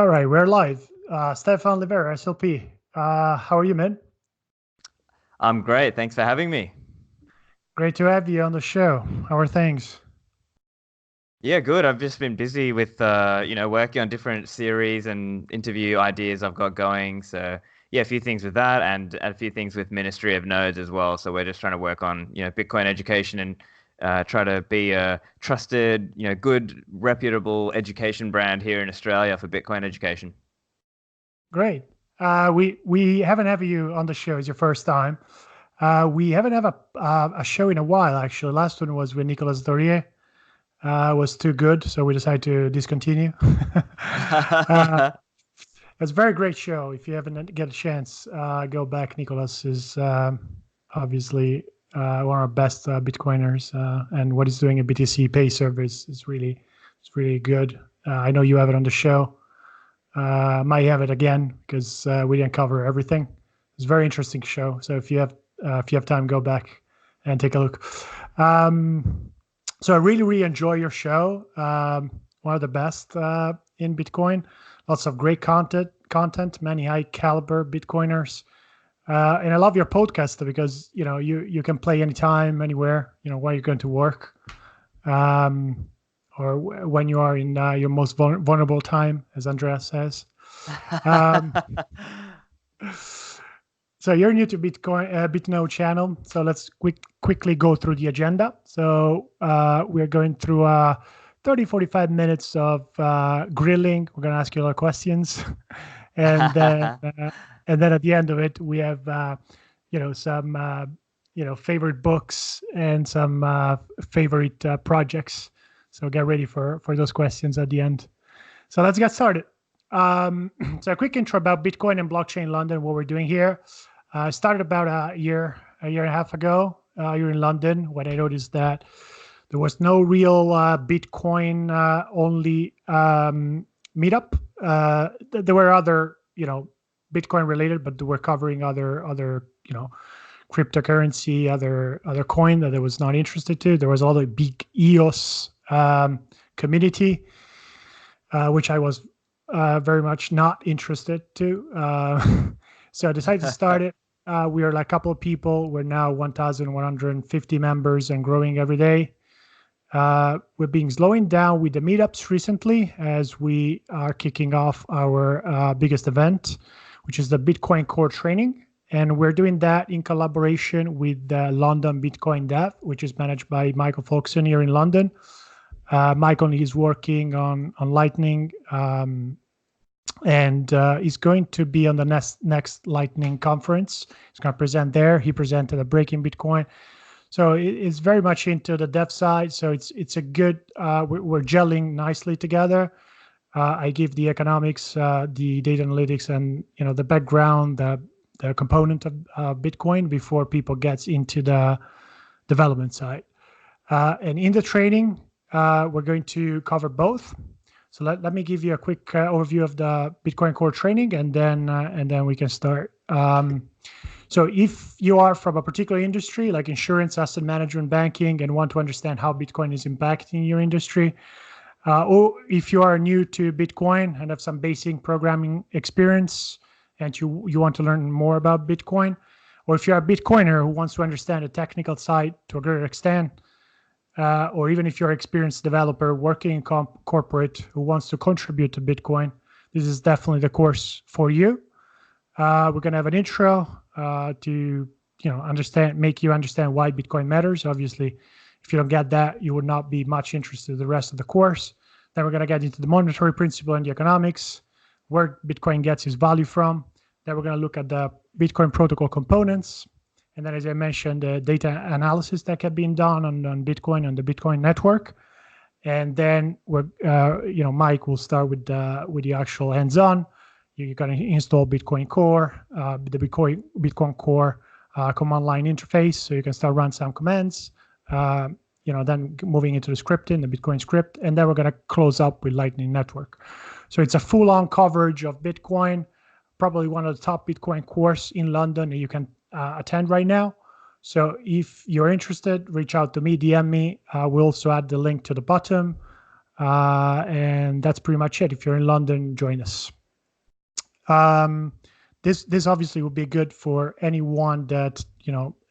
All right, we're live. Stephan, Livera, SLP. How are you, man? I'm great. Thanks for having me. Great to have you on the show. How are things? Yeah, good. I've just been busy with working on different series and interview ideas I've got going. So yeah, a few things with that and a few things with Ministry of Nodes as well. So we're just trying to work on, Bitcoin education and try to be a trusted, good, reputable education brand here in Australia for Bitcoin education. Great. We haven't had you on the show. It's your first time. We haven't had a show in a while, actually. Last one was with Nicolas Dorier. Was too good, so we decided to discontinue. It's a very great show. If you haven't get a chance, go back. Nicolas is obviously one of our best Bitcoiners, and what he's doing at BTC Pay service is really good. I know you have it on the show. Might have it again because we didn't cover everything. It's a very interesting show. So if you have time, go back and take a look. So I really enjoy your show. One of the best in Bitcoin. Lots of great content, many high caliber Bitcoiners. And I love your podcast because you can play anytime, anywhere, while you're going to work. Or when you are in your most vulnerable time, as Andreas says. Um, so you're new to Bitcoin, BitKnow channel. So let's quickly go through the agenda. So we're going through 30, 45 minutes of grilling. We're going to ask you a lot of questions. and then at the end of it, we have, some, favorite books and some favorite projects. So get ready for those questions at the end. So let's get started. So a quick intro about Bitcoin and blockchain London, what we're doing here. I started about a year and a half ago here in London when I noticed that there was no real Bitcoin only meetup. There were other, Bitcoin related, but they were covering other, cryptocurrency, other coin that I was not interested to. There was all the big EOS community, which I was very much not interested to. So I decided to start it. We are like a couple of people. We're now 1,150 members and growing every day. We're being slowing down with the meetups recently as we are kicking off our biggest event, which is the Bitcoin Core Training. And we're doing that in collaboration with the London Bitcoin Dev, which is managed by Michael Folkson here in London. Michael is working on Lightning, and he's going to be on the next Lightning conference. He's going to present there. He presented at Breaking Bitcoin. So it's very much into the dev side. So it's a good, we're gelling nicely together. I give the economics, the data analytics, and the background, the component of Bitcoin before people gets into the development side. And in the training, we're going to cover both. So let me give you a quick overview of the Bitcoin Core Training, and then we can start. So if you are from a particular industry like insurance, asset management, banking, and want to understand how Bitcoin is impacting your industry, or if you are new to Bitcoin and have some basic programming experience and you want to learn more about Bitcoin, or if you're a Bitcoiner who wants to understand the technical side to a greater extent, or even if you're an experienced developer working in corporate who wants to contribute to Bitcoin, this is definitely the course for you. We're going to have an intro to make you understand why Bitcoin matters. Obviously, if you don't get that, you would not be much interested in the rest of the course. Then we're going to get into the monetary principle and the economics, where Bitcoin gets its value from. Then we're going to look at the Bitcoin protocol components. And then, as I mentioned, the data analysis that can be done on Bitcoin and the Bitcoin network. And then Mike will start with the actual hands-on. You're going to install Bitcoin Core, the Bitcoin Core command line interface, so you can start run some commands. Then moving into the scripting, the Bitcoin script, and then we're going to close up with Lightning Network. So it's a full-on coverage of Bitcoin, probably one of the top Bitcoin course in London that you can attend right now. So if you're interested, reach out to me, DM me. We'll also add the link to the bottom. And that's pretty much it. If you're in London, join us. This obviously will be good for anyone that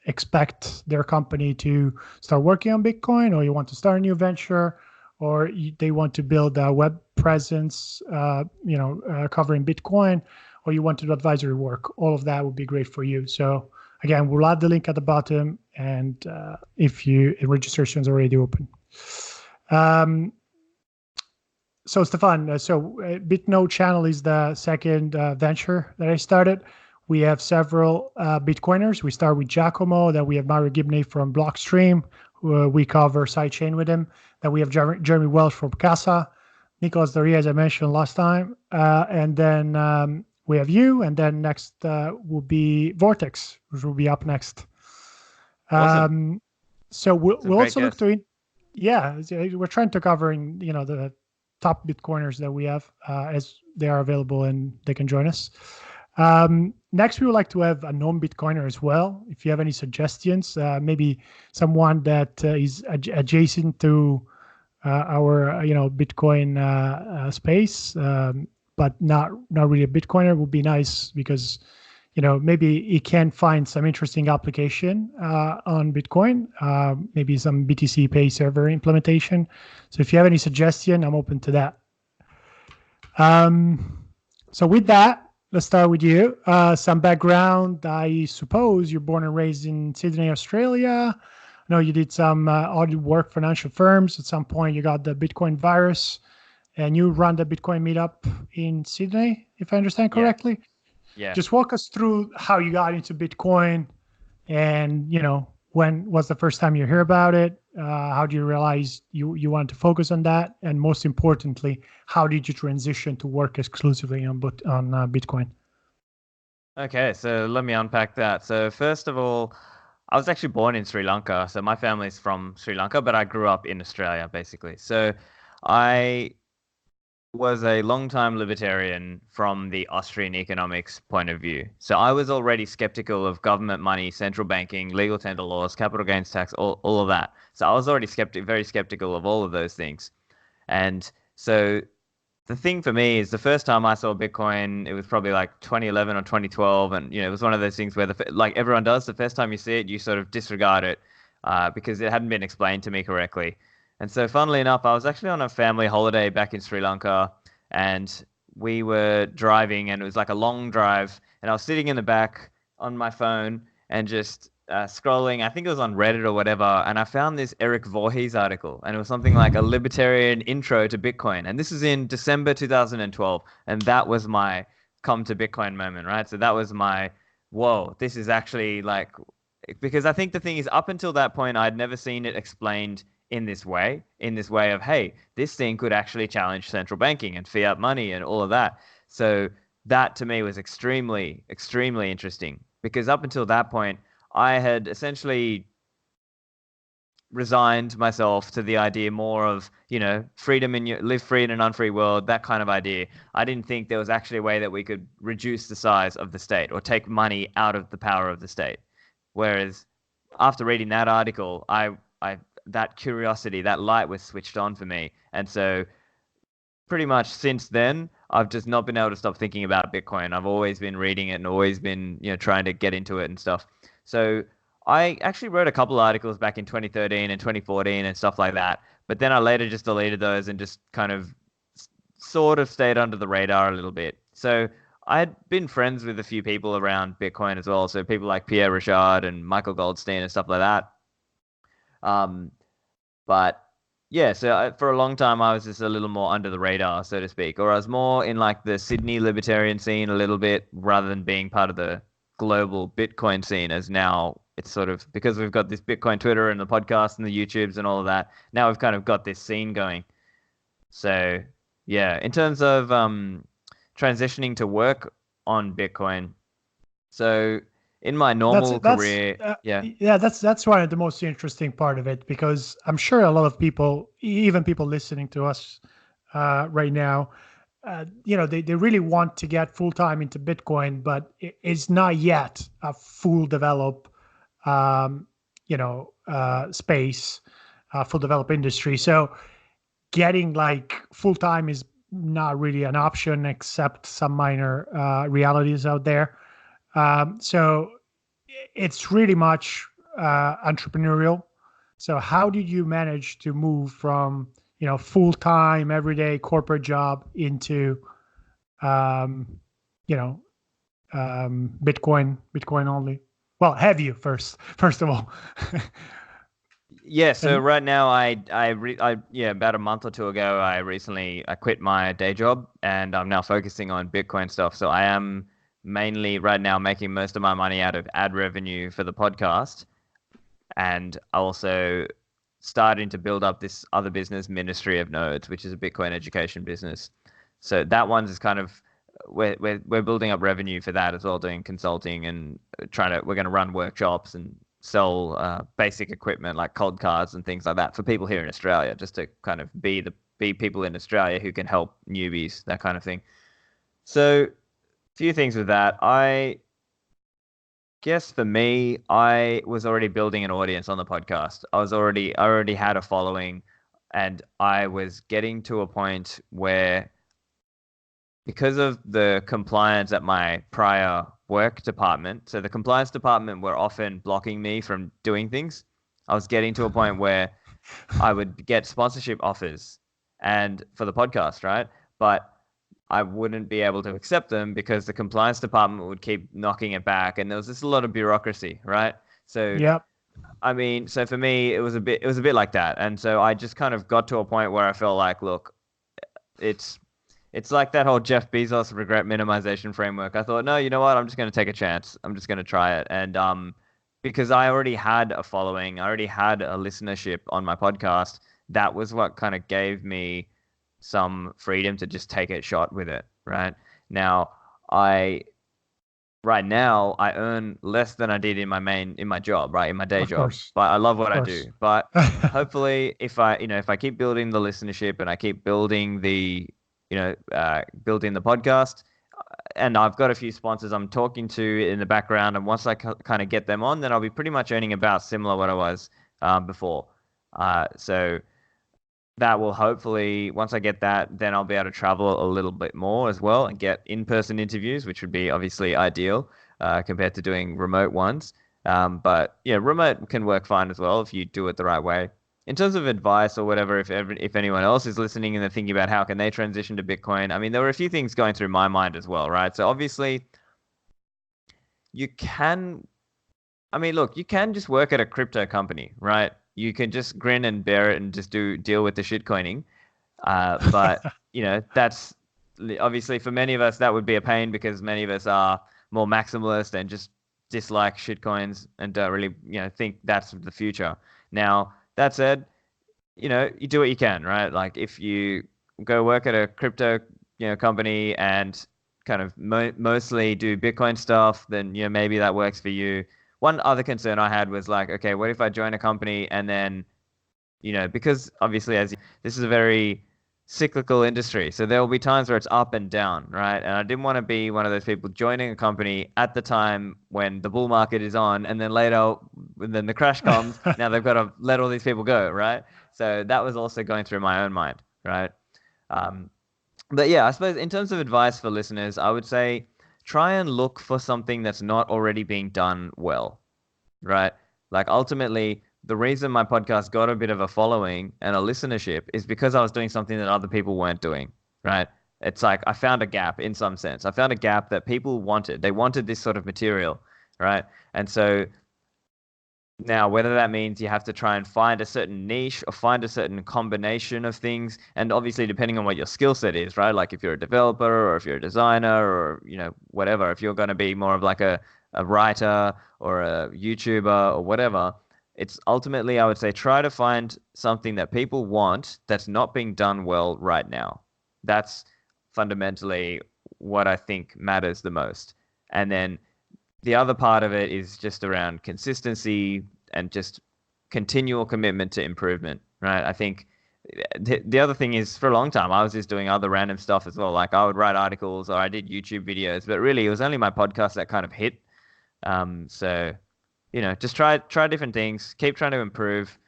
expect their company to start working on Bitcoin, or you want to start a new venture, or they want to build a web presence, covering Bitcoin, or you want to do advisory work. All of that would be great for you. So again, we'll add the link at the bottom, and if registration is already open. So Stephan, BitKnow channel is the second venture that I started. We have several Bitcoiners. We start with Giacomo, then we have Mario Gibney from Blockstream, who we cover sidechain with him. Then we have Jeremy Welsh from Casa, Nicolas Doria, as I mentioned last time. And then we have you, and then next will be Vortex, which will be up next. Awesome. So we'll also look to we're trying to cover the top Bitcoiners that we have as they are available and they can join us. Next, we would like to have a non-Bitcoiner as well. If you have any suggestions, maybe someone that is adjacent to our Bitcoin space, but not really a Bitcoiner, would be nice, because maybe he can find some interesting application on Bitcoin, maybe some BTC Pay server implementation. So if you have any suggestion, I'm open to that. So with that, let's start with you. Some background. I suppose you're born and raised in Sydney, Australia. I know you did some audit work, financial firms. At some point, you got the Bitcoin virus, and you run the Bitcoin meetup in Sydney, if I understand correctly. Yeah. Just walk us through how you got into Bitcoin, and when was the first time you heard about it? How do you realize you wanted to focus on that? And most importantly, how did you transition to work exclusively on Bitcoin? Okay, so let me unpack that. So first of all, I was actually born in Sri Lanka. So my family's from Sri Lanka, but I grew up in Australia, basically. So I was a long-time libertarian from the Austrian economics point of view. So I was already skeptical of government money, central banking, legal tender laws, capital gains tax, all of that. So I was already very skeptical of all of those things. And so the thing for me is, the first time I saw Bitcoin, it was probably like 2011 or 2012. And, it was one of those things where, like everyone does, the first time you see it, you sort of disregard it because it hadn't been explained to me correctly. And so, funnily enough, I was actually on a family holiday back in Sri Lanka, and we were driving, and it was like a long drive, and I was sitting in the back on my phone and just scrolling. I think it was on Reddit or whatever, and I found this Eric Voorhees article, and it was something like a libertarian intro to Bitcoin. And this was in December 2012, and that was my come to Bitcoin moment, right? So that was my, whoa, this is actually like, because I think the thing is, up until that point, I'd never seen it explained in this way of, hey, this thing could actually challenge central banking and fiat money and all of that. So that to me was extremely, extremely interesting, because up until that point, I had essentially resigned myself to the idea more of, freedom live free in an unfree world, that kind of idea. I didn't think there was actually a way that we could reduce the size of the state or take money out of the power of the state. Whereas after reading that article, I that curiosity, that light was switched on for me. And so pretty much since then, I've just not been able to stop thinking about Bitcoin. I've always been reading it and always been, trying to get into it and stuff. So I actually wrote a couple articles back in 2013 and 2014 and stuff like that. But then I later just deleted those and just kind of sort of stayed under the radar a little bit. So I had been friends with a few people around Bitcoin as well. So people like Pierre Richard and Michael Goldstein and stuff like that. But yeah, so for a long time, I was just a little more under the radar, so to speak, or I was more in like the Sydney libertarian scene a little bit, rather than being part of the global Bitcoin scene. As now it's sort of, because we've got this Bitcoin Twitter and the podcast and the YouTubes and all of that, now we've kind of got this scene going. So yeah, in terms of transitioning to work on Bitcoin, so in my normal career, that's one of the most interesting part of it, because I'm sure a lot of people, even people listening to us right now, they really want to get full time into Bitcoin, but it's not yet a full develop, space, full develop industry. So getting like full time is not really an option except some minor realities out there. So it's really much entrepreneurial. So how did you manage to move from full time everyday corporate job into um, you know Bitcoin only? Well, have you first of all? Yeah, so And right now yeah, about a month or two ago I quit my day job and I'm now focusing on Bitcoin stuff. So I am mainly right now making most of my money out of ad revenue for the podcast and also starting to build up this other business, Ministry of Nodes, which is a Bitcoin education business. So that one's is kind of we're building up revenue for that as well, doing consulting and we're going to run workshops and sell basic equipment like cold cards and things like that for people here in Australia, just to kind of be people in Australia who can help newbies, that kind of thing. So, a few things with that. I guess for me, I was already building an audience on the podcast. I already had a following, and I was getting to a point where because of the compliance at my prior work department, so the compliance department were often blocking me from doing things. I was getting to a point where I would get sponsorship offers and for the podcast, right? But I wouldn't be able to accept them because the compliance department would keep knocking it back and there was just a lot of bureaucracy, right? So yeah, I mean, so for me it was a bit like that. And so I just kind of got to a point where I felt like, look, it's it's like that whole Jeff Bezos regret minimization framework. I thought, no, you know what? I'm just going to take a chance. I'm just going to try it. And because I already had a following, I already had a listenership on my podcast, that was what kind of gave me some freedom to just take a shot with it, right? Now, I right now I earn less than I did in my job, right? In my day of job. course, But I love of what I course. do. But hopefully if I keep building the listenership and I keep building building the podcast and I've got a few sponsors I'm talking to in the background and once I kind of get them on, then I'll be pretty much earning about similar what I was before. So that will hopefully, once I get that, then I'll be able to travel a little bit more as well and get in-person interviews, which would be obviously ideal compared to doing remote ones. But yeah, remote can work fine as well if you do it the right way. In terms of advice or whatever, if anyone else is listening and they're thinking about how can they transition to Bitcoin, I mean, there were a few things going through my mind as well, right? So obviously, you can I mean, look, you can just work at a crypto company, right? You can just grin and bear it and just deal with the shitcoining. But that's obviously for many of us that would be a pain because many of us are more maximalist and just dislike shitcoins and don't really think that's the future. Now that said, you do what you can, right? Like if you go work at a crypto company and kind of mostly do Bitcoin stuff, then maybe that works for you. One other concern I had was like, okay, what if I join a company and then because obviously this is a very cyclical industry. So there will be times where it's up and down, right? And I didn't want to be one of those people joining a company at the time when the bull market is on, and then later, when then the crash comes, now they've got to let all these people go, right? So that was also going through my own mind, right? Um, but yeah, I suppose in terms of advice for listeners, I would say try and look for something that's not already being done well, right? Like ultimately, the reason my podcast got a bit of a following and a listenership is because I was doing something that other people weren't doing, right? It's like I found a gap in some sense. I found a gap that people wanted. They wanted this sort of material, right? And so now, whether that means you have to try and find a certain niche or find a certain combination of things, and obviously depending on what your skill set is, right? Like if you're a developer or if you're a designer or whatever, if you're going to be more of like a writer or a YouTuber or whatever, it's ultimately I would say try to find something that people want that's not being done well right now. That's fundamentally what I think matters the most. And then the other part of it is just around consistency and just continual commitment to improvement, right? I think the other thing is for a long time I was just doing other random stuff as well. Like I would write articles or I did YouTube videos, but really it was only my podcast that kind of hit. So just try different things, keep trying to improve,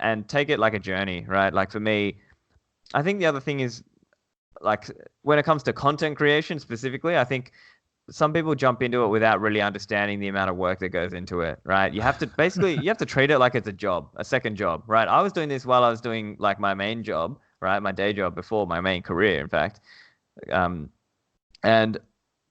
and take it like a journey, right? Like for me, I think the other thing is like when it comes to content creation specifically, I think some people jump into it without really understanding the amount of work that goes into it, right? You have to basically you have to treat it like it's a job, a second job, right? I was doing this while I was doing like my main job, right? My day job before my main career, in fact. Um, and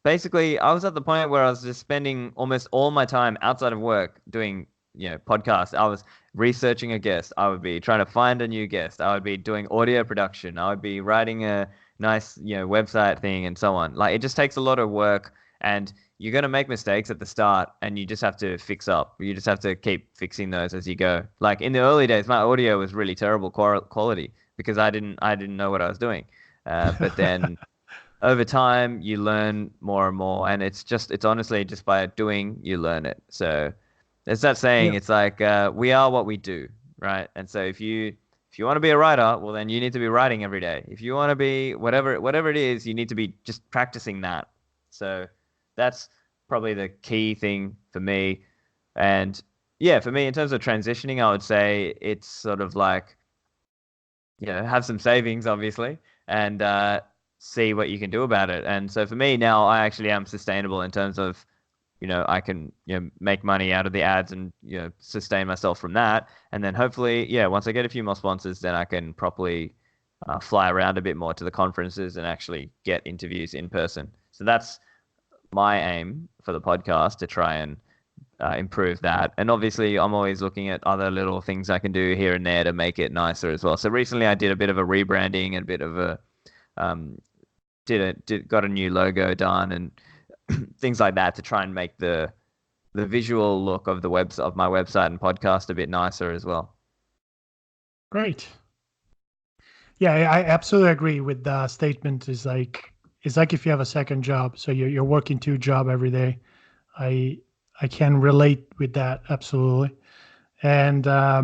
basically I was at the point where I was just spending almost all my time outside of work doing, podcasts. I was researching a guest. I would be trying to find a new guest. I would be doing audio production. I would be writing a nice, website thing and so on. Like it just takes a lot of work and you're going to make mistakes at the start and you just have to fix up. You just have to keep fixing those as you go. Like in the early days, my audio was really terrible quality because I didn't know what I was doing. But then over time you learn more and more, and it's honestly just by doing you learn it. So there's that saying, Yeah. it's like we are what we do, right? And so if you want to be a writer, well then you need to be writing every day. If you want to be whatever it is, you need to be just practicing that. So that's probably the key thing for me. And yeah, for me in terms of transitioning, I would say it's sort of like, have some savings obviously, and see what you can do about it. And so for me now, I actually am sustainable in terms of, I can, make money out of the ads and, sustain myself from that. And then hopefully, yeah, once I get a few more sponsors, then I can properly fly around a bit more to the conferences and actually get interviews in person. So that's my aim for the podcast, to try and improve that. And obviously, I'm always looking at other little things I can do here and there to make it nicer as well. So recently, I did a bit of a rebranding and a bit of a um, got a new logo done and things like that to try and make the visual look of the website, of my website and podcast, a bit nicer as well. Great. Yeah, I absolutely agree with the statement. It's like if you have a second job, so you're working two jobs every day. I can relate with that absolutely. And I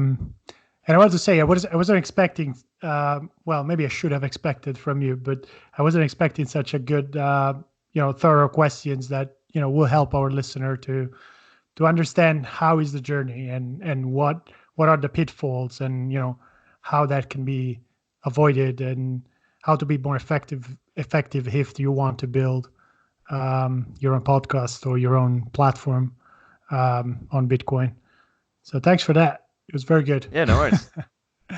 want to say I wasn't expecting. Well, maybe I should have expected from you, but I wasn't expecting such a good, thorough questions that will help our listener to understand how is the journey and what are the pitfalls and how that can be avoided and how to be more effective if you want to build your own podcast or your own platform on Bitcoin. So thanks for that. It was very good. Yeah, no worries.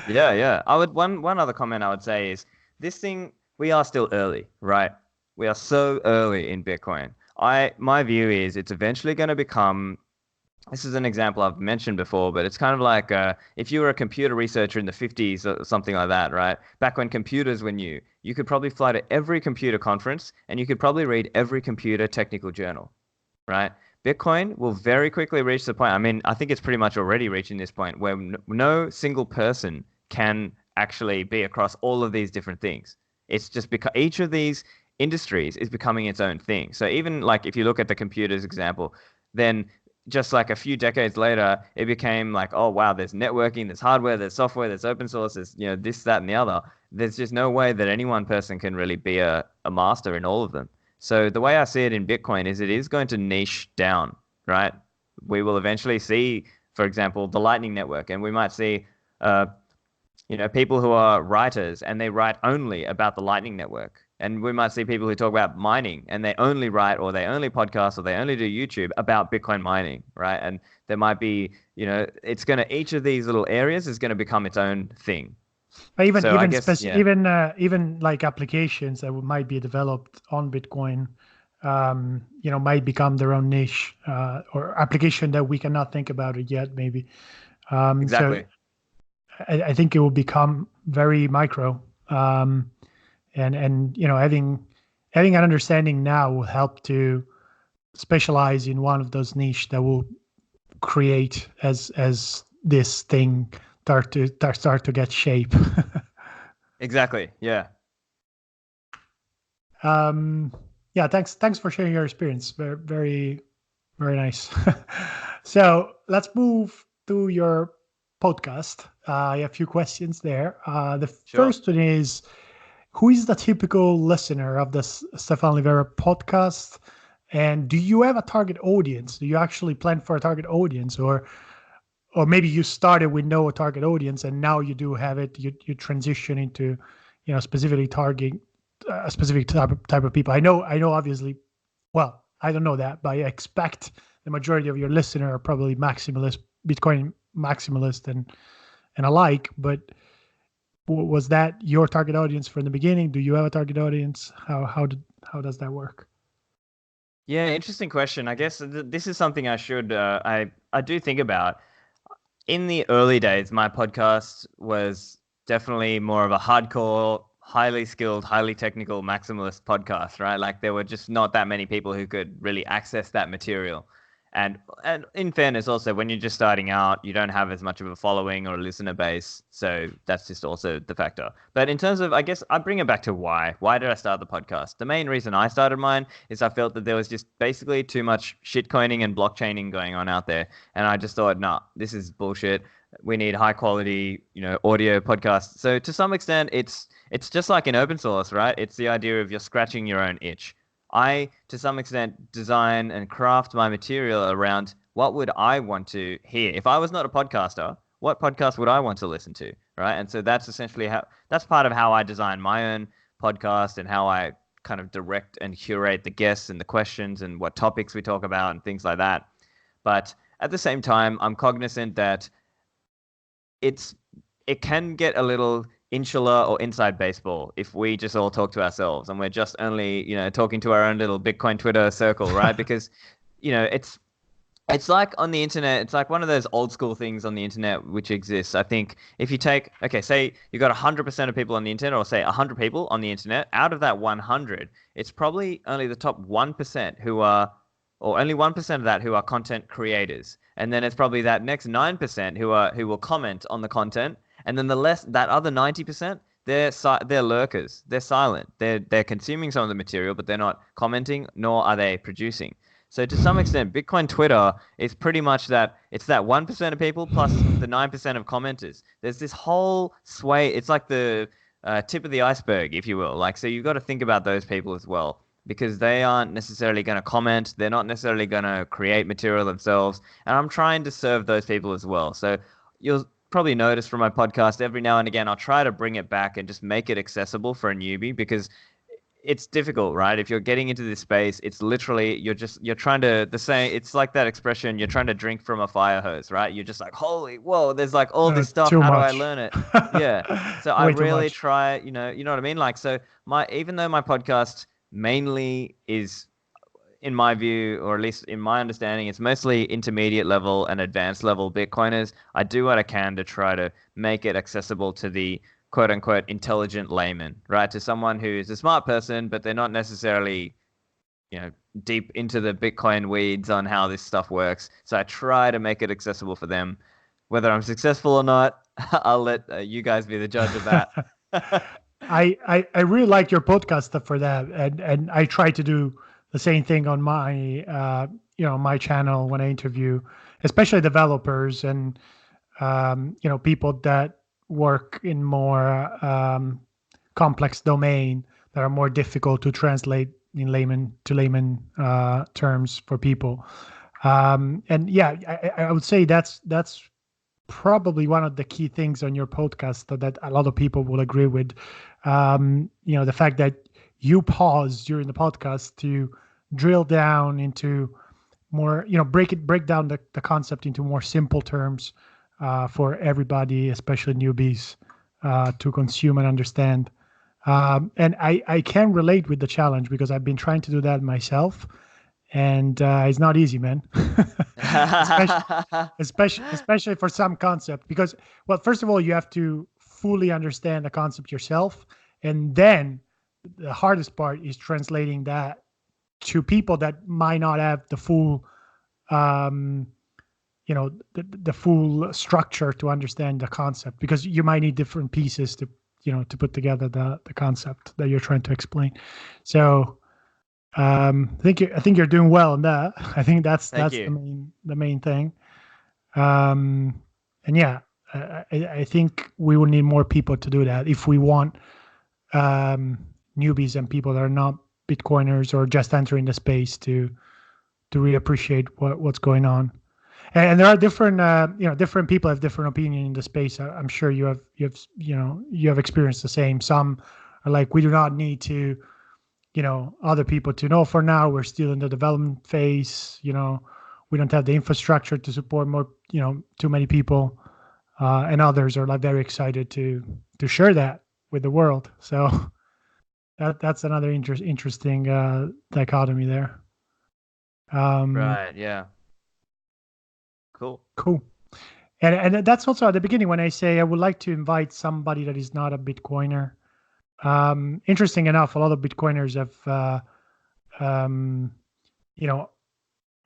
Yeah. I would one other comment I would say is this thing, we are still early, right? We are so early in Bitcoin. My view is it's eventually going to become, this is an example I've mentioned before, but it's kind of like if you were a computer researcher in the 50s or something like that, right? Back when computers were new, you could probably fly to every computer conference and you could probably read every computer technical journal, right? Bitcoin will very quickly reach the point. I mean, I think it's pretty much already reaching this point where no single person can actually be across all of these different things. It's just because each of these industries is becoming its own thing. So even like if you look at the computers example, then just like a few decades later, it became like, oh wow, there's networking, there's hardware, there's software, there's open source, there's this, that, and the other. There's just no way that any one person can really be a master in all of them. So the way I see it in Bitcoin is it is going to niche down, right? We will eventually see, for example, the Lightning Network, and we might see, people who are writers and they write only about the Lightning Network. And we might see people who talk about mining and they only write or they only podcast or they only do YouTube about Bitcoin mining, right? And there might be, each of these little areas is going to become its own thing. Even So I guess, yeah. even like applications that might be developed on Bitcoin, might become their own niche or application that we cannot think about it yet, maybe. Exactly. So I think it will become very micro, and having an understanding now will help to specialize in one of those niche that will create as this thing start to get shape. Exactly. Yeah. Yeah. Thanks for sharing your experience. Very, very, very nice. So let's move to your podcast. I have a few questions there. The first one is, who is the typical listener of the Stephan Livera podcast? And do you have a target audience? Do you actually plan for a target audience, or maybe you started with no target audience and now you do have it? You transition into specifically targeting a specific type of people. I know obviously, well, I don't know that, but I expect the majority of your listener are probably maximalist, Bitcoin maximalist and alike. But was that your target audience from the beginning? Do you have a target audience? How does that work? Yeah, interesting question. I guess this is something I should I do think about. In the early days, my podcast was definitely more of a hardcore, highly skilled, highly technical maximalist podcast, right? Like there were just not that many people who could really access that material. And in fairness, also when you're just starting out, you don't have as much of a following or a listener base, so that's just also the factor. But in terms of, I guess I bring it back to why. Why did I start the podcast? The main reason I started mine is I felt that there was just basically too much shitcoining and blockchaining going on out there, and I just thought, nah, this is bullshit. We need high quality, audio podcasts. So to some extent, it's just like in open source, right? It's the idea of you're scratching your own itch. I, to some extent, design and craft my material around what would I want to hear. If I was not a podcaster, what podcast would I want to listen to, right? And so that's essentially that's part of how I design my own podcast and how I kind of direct and curate the guests and the questions and what topics we talk about and things like that. But at the same time, I'm cognizant that it can get a little insular or inside baseball if we just all talk to ourselves and we're just only talking to our own little Bitcoin Twitter circle, right? Because it's like on the internet, it's like one of those old school things on the internet which exists. I think if you take, say you got 100% of people on the internet, or say 100 people on the internet, out of that 100, it's probably only the top 1% who are, or only 1% of that who are content creators. And then it's probably that next 9% who will comment on the content. And then that other 90%, they're lurkers. They're silent. They're consuming some of the material, but they're not commenting, nor are they producing. So to some extent, Bitcoin Twitter is pretty much that. It's that 1% of people plus the 9% of commenters. There's this whole sway. It's like the tip of the iceberg, if you will. Like, so you've got to think about those people as well, because they aren't necessarily going to comment. They're not necessarily going to create material themselves. And I'm trying to serve those people as well. So you'll probably notice from my podcast, every now and again, I'll try to bring it back and just make it accessible for a newbie, because it's difficult, right? If you're getting into this space, it's literally, you're trying to, it's like that expression, you're trying to drink from a fire hose, right? You're just like, holy, whoa, there's like all this stuff. How do I learn it? Yeah. So I really try, you know what I mean? Like, so even though my podcast mainly is, in my view, or at least in my understanding, it's mostly intermediate level and advanced level Bitcoiners, I do what I can to try to make it accessible to the quote unquote intelligent layman, right? To someone who's a smart person, but they're not necessarily, deep into the Bitcoin weeds on how this stuff works. So I try to make it accessible for them. Whether I'm successful or not, I'll let you guys be the judge of that. I really like your podcast for that, and I try to do the same thing on my my channel when I interview, especially developers and people that work in more complex domain that are more difficult to translate in layman terms for people. And yeah, I would say that's probably one of the key things on your podcast that a lot of people will agree with. The fact that you pause during the podcast to drill down into more, break down the concept into more simple terms for everybody, especially newbies, to consume and understand. And I can relate with the challenge because I've been trying to do that myself, and it's not easy, man. especially for some concept, because, well, first of all, you have to fully understand the concept yourself, and then the hardest part is translating that to people that might not have the full the full structure to understand the concept, because you might need different pieces to put together the concept that you're trying to explain. So I think you're doing well in that. I think that's the main thing. And yeah, I think we will need more people to do that if we want newbies and people that are not Bitcoiners or just entering the space to really appreciate what's going on. And there are different, different people have different opinion in the space. I'm sure you have experienced the same. Some are like, we do not need to, other people to know. For now, we're still in the development phase. We don't have the infrastructure to support more, too many people. And others are like very excited to share that with the world. So that's another interesting dichotomy there. Right. Yeah. Cool. Cool. And that's also at the beginning when I say I would like to invite somebody that is not a Bitcoiner. Interesting enough, a lot of Bitcoiners have,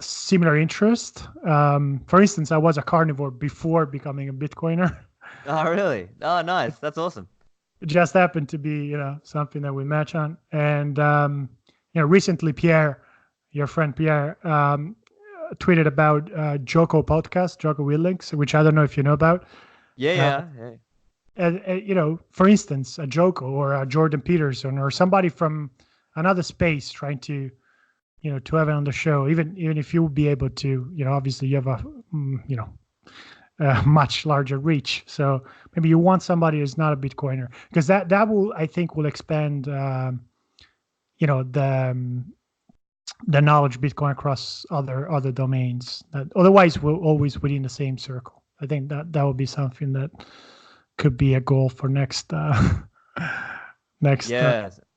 similar interest. For instance, I was a carnivore before becoming a Bitcoiner. Oh, really? Oh, nice. That's awesome. It just happened to be, something that we match on. And, recently Pierre, your friend Pierre, tweeted about Joko podcast, Joko Willings, which I don't know if you know about. Yeah. And for instance, a Joko or a Jordan Peterson or somebody from another space trying to, to have it on the show, even if you would be able to, obviously you have a much larger reach. So maybe you want somebody who's not a Bitcoiner, because that I think will expand, the knowledge Bitcoin across other domains that otherwise we're always within the same circle. I think that would be something that could be a goal for next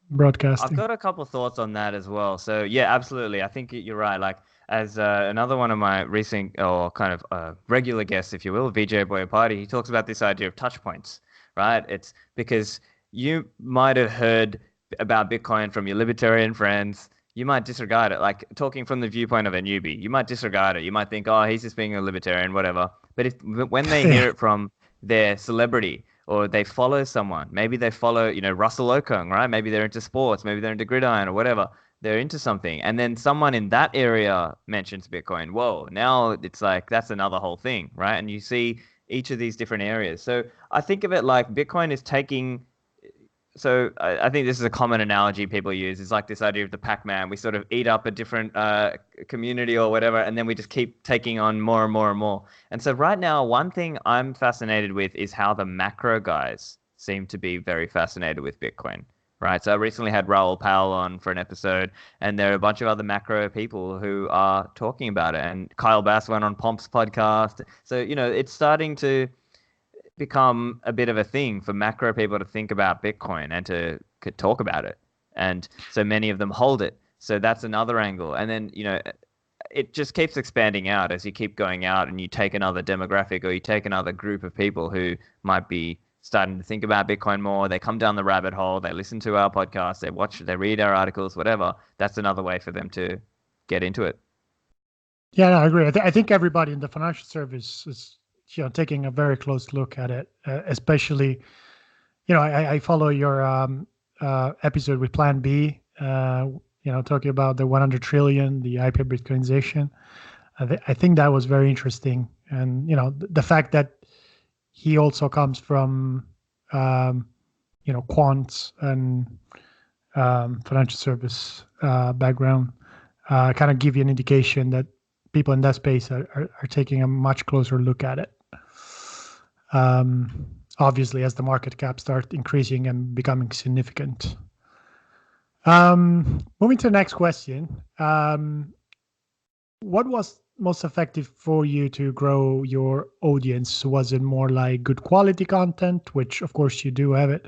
broadcasting. I've got a couple of thoughts on that as well. So yeah, absolutely. I think you're right. Like as another one of my recent or kind of regular guests, if you will, VJ Boy Party, he talks about this idea of touch points, right? It's because you might have heard about Bitcoin from your libertarian friends. You might disregard it, like talking from the viewpoint of a newbie. You might disregard it. You might think, oh, he's just being a libertarian, whatever. But when they hear it from their celebrity or they follow someone, maybe they follow, Russell Okung, right? Maybe they're into sports, maybe they're into gridiron or whatever. They're into something. And then someone in that area mentions Bitcoin. Whoa, now it's like that's another whole thing, right? And you see each of these different areas. So I think of it like Bitcoin is taking. So I think this is a common analogy people use. It's like this idea of the Pac-Man. We sort of eat up a different community or whatever, and then we just keep taking on more and more and more. And so right now, one thing I'm fascinated with is how the macro guys seem to be very fascinated with Bitcoin, right? So I recently had Raoul Pal on for an episode, and there are a bunch of other macro people who are talking about it. And Kyle Bass went on Pomp's podcast. So, it's starting to become a bit of a thing for macro people to think about Bitcoin and to talk about it. And so many of them hold it. So that's another angle. And then, it just keeps expanding out as you keep going out and you take another demographic or you take another group of people who might be starting to think about Bitcoin more. They come down the rabbit hole. They listen to our podcast. They read our articles, whatever. That's another way for them to get into it. Yeah, no, I agree. I think everybody in the financial service is taking a very close look at it, especially, I follow your episode with Plan B, talking about the 100 trillion, the hyper Bitcoinization. I think that was very interesting. And, the fact that he also comes from, quants and financial service background, kind of give you an indication that people in that space are taking a much closer look at it. Obviously, as the market cap starts increasing and becoming significant. Moving to the next question. What was most effective for you to grow your audience? Was it more like good quality content, which of course you do have it,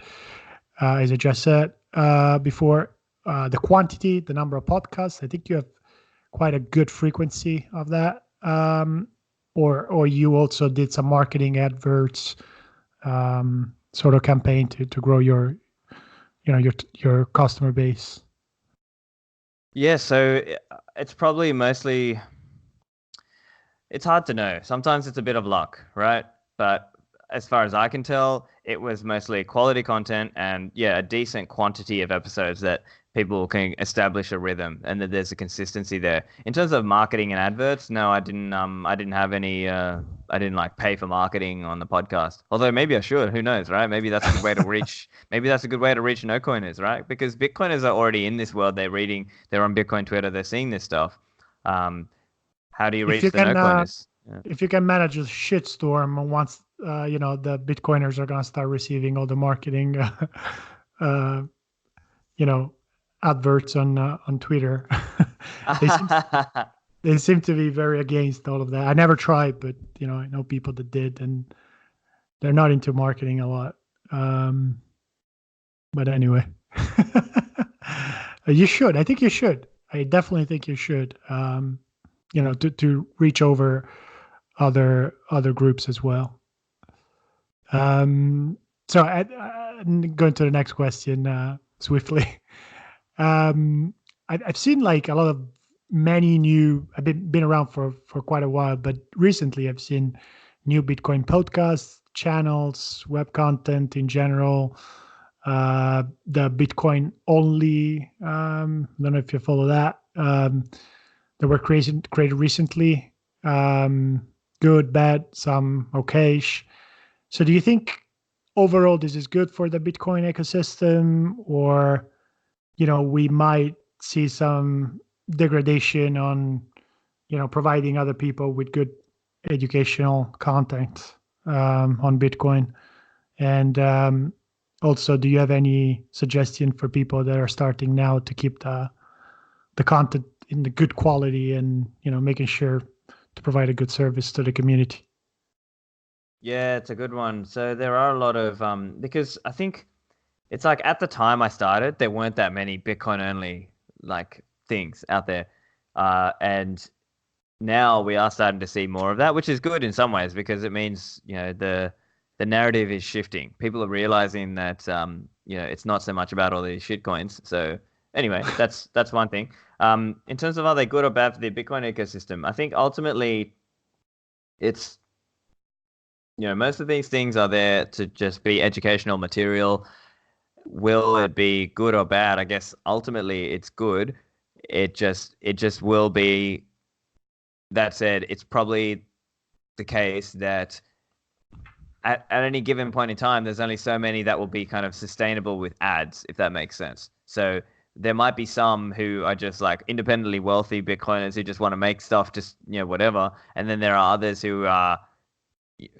as I just said before, the quantity, the number of podcasts? I think you have quite a good frequency of that. Or you also did some marketing adverts, sort of campaign to grow your customer base. Yeah, so it's probably mostly, it's hard to know. Sometimes it's a bit of luck, right? But as far as I can tell, it was mostly quality content and a decent quantity of episodes that people can establish a rhythm and that there's a consistency there. In terms of marketing and adverts, no, I didn't have any, I didn't like pay for marketing on the podcast. Although maybe I should, who knows, right? Maybe that's a good way to reach, no coiners, right? Because Bitcoiners are already in this world. They're on Bitcoin Twitter. They're seeing this stuff. How do you reach the no coiners? if you can manage a shitstorm once the Bitcoiners are gonna start receiving all the marketing, uh, you know, adverts on Twitter. they seem they seem to be very against all of that. I never tried, but I know people that did, and they're not into marketing a lot. But anyway, you should. I think you should. I definitely think you should. To reach over other groups as well. So going to the next question swiftly. I've seen like a lot of many new. I've been around for quite a while, but recently I've seen new Bitcoin podcasts, channels, web content in general. The Bitcoin only. I don't know if you follow that. That were created recently. Good, bad, some okayish. So do you think overall this is good for the Bitcoin ecosystem, or we might see some degradation on providing other people with good educational content on Bitcoin? And also, do you have any suggestion for people that are starting now to keep the content in the good quality and making sure to provide a good service to the community? Yeah, it's a good one. So there are a lot of because I think it's like at the time I started, there weren't that many Bitcoin only like things out there, and now we are starting to see more of that, which is good in some ways because it means the narrative is shifting. People are realizing that it's not so much about all these shit coins. So anyway, that's one thing. In terms of are they good or bad for the Bitcoin ecosystem, I think ultimately it's most of these things are there to just be educational material. Will it be good or bad? I guess ultimately it's good. It just will be. That said, it's probably the case that at any given point in time, there's only so many that will be kind of sustainable with ads, if that makes sense. So there might be some who are just like independently wealthy Bitcoiners who just want to make stuff just, whatever. And then there are others who are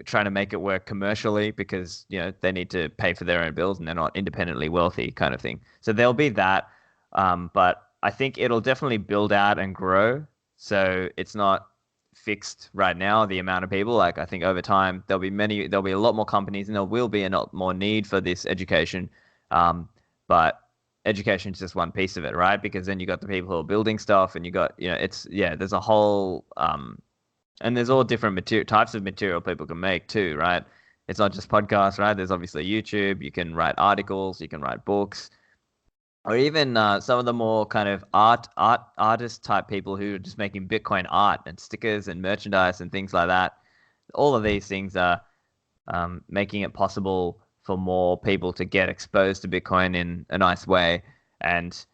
trying to make it work commercially because, they need to pay for their own bills and they're not independently wealthy kind of thing. So there'll be that. But I think it'll definitely build out and grow. So it's not fixed right now, the amount of people. Like I think over time there'll be a lot more companies and there will be a lot more need for this education. But education is just one piece of it, right? Because then you got the people who are building stuff and you got, there's a whole and there's all different types of material people can make too, right? It's not just podcasts, right? There's obviously YouTube. You can write articles, you can write books, or even some of the more kind of artist type people who are just making Bitcoin art and stickers and merchandise and things like that. All of these things are making it possible for more people to get exposed to Bitcoin in a nice way. And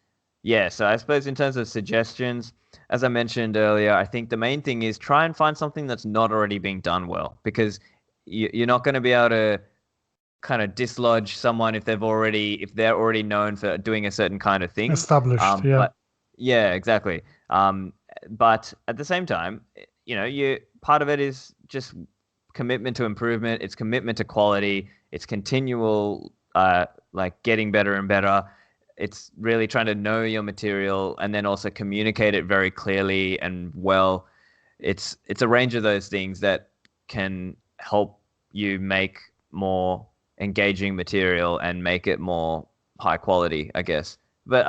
yeah, so I suppose in terms of suggestions, as I mentioned earlier, I think the main thing is try and find something that's not already being done well, because you're not going to be able to kind of dislodge someone if they're already known for doing a certain kind of thing. Established, yeah. But yeah, exactly. But at the same time, you part of it is just commitment to improvement. It's commitment to quality. It's continual, like getting better and better. It's really trying to know your material and then also communicate it very clearly and well. It's a range of those things that can help you make more engaging material and make it more high quality, I guess. But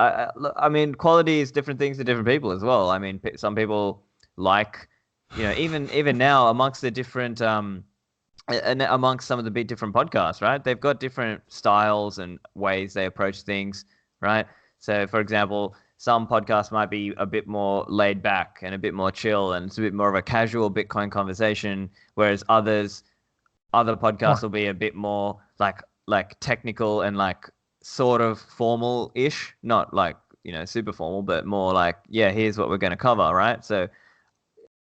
I mean, quality is different things to different people as well. I mean, some people like, even now amongst the different and amongst some of the different podcasts, right? They've got different styles and ways they approach things, right? So, for example, some podcasts might be a bit more laid back and a bit more chill, and it's a bit more of a casual Bitcoin conversation, whereas other podcasts will be a bit more like technical and like sort of formal-ish, not like, super formal, but more like, yeah, here's what we're going to cover, right? So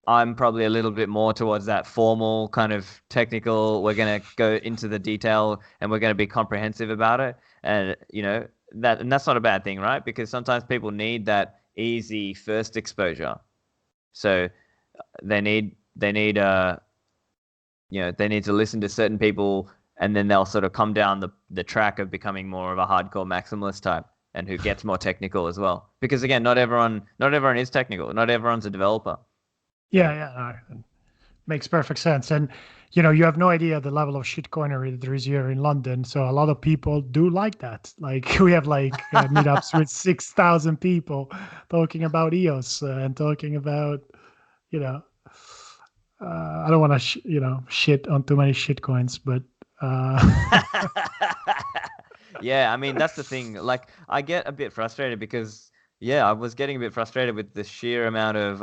I'm probably a little bit more towards that formal kind of technical. We're going to go into the detail and we're going to be comprehensive about it. And, that's not a bad thing, right? Because sometimes people need that easy first exposure. So they need they need they need to listen to certain people, and then they'll sort of come down the track of becoming more of a hardcore maximalist type, and who gets more technical as well. Because again, not everyone is technical. Not everyone's a developer. Yeah, no, makes perfect sense. And you have no idea the level of shitcoinery that there is here in London. So a lot of people do like that. Like we have meetups with 6,000 people talking about EOS and talking about, you know, I don't want to, shit on too many shitcoins, but Yeah, I mean that's the thing. Like I get a bit frustrated because I was getting a bit frustrated with the sheer amount of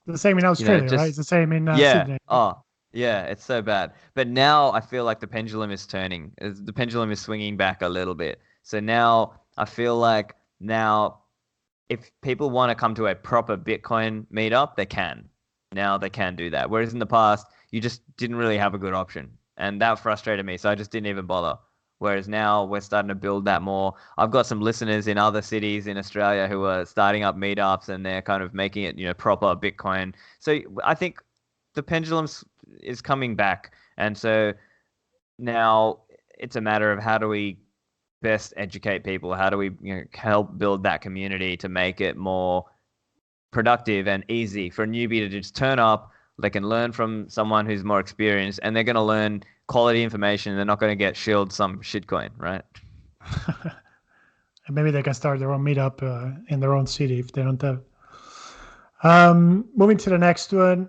the same in Australia, right? It's just the same in yeah. Sydney. Oh, yeah, it's so bad. But now I feel like the pendulum is turning. The pendulum is swinging back a little bit. So now I feel like now if people want to come to a proper Bitcoin meetup, they can. Now they can do that. Whereas in the past, you just didn't really have a good option. And that frustrated me. So I just didn't even bother. Whereas now we're starting to build that more. I've got some listeners in other cities in Australia who are starting up meetups, and they're kind of making it, proper Bitcoin. So I think the pendulum is coming back. And so now it's a matter of how do we best educate people? How do we help build that community to make it more productive and easy for a newbie to just turn up? They can learn from someone who's more experienced, and they're going to learn quality information. They're not going to get shilled some shitcoin, right? And maybe they can start their own meetup in their own city if they don't have. Moving to the next one.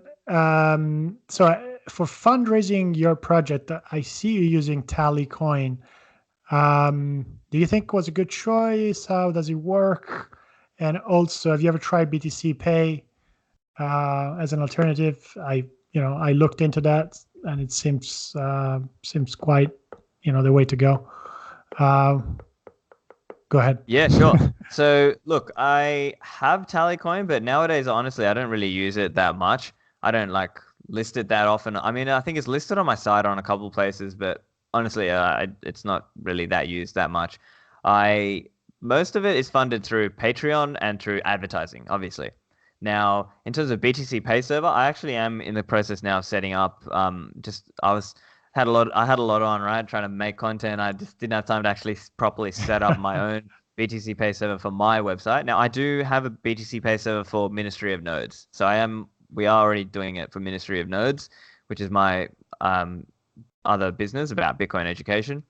For fundraising your project, I see you using Tallycoin. Do you think it was a good choice? How does it work? And also, have you ever tried BTC Pay as an alternative? I looked into that, and it seems quite the way to go. Go ahead. Yeah, sure. So look, I have Tallycoin, but nowadays, honestly, I don't really use it that much. I don't list it that often. I mean, I think it's listed on my site on a couple of places, but honestly, it's not really that used that much. Most of it is funded through Patreon and through advertising, obviously. Now, in terms of BTC Pay server, I actually am in the process now of setting up. I had a lot on, right, trying to make content. I just didn't have time to actually properly set up my own BTC Pay server for my website. Now, I do have a BTC Pay server for Ministry of Nodes, so we are already doing it for Ministry of Nodes, which is my other business about Bitcoin education.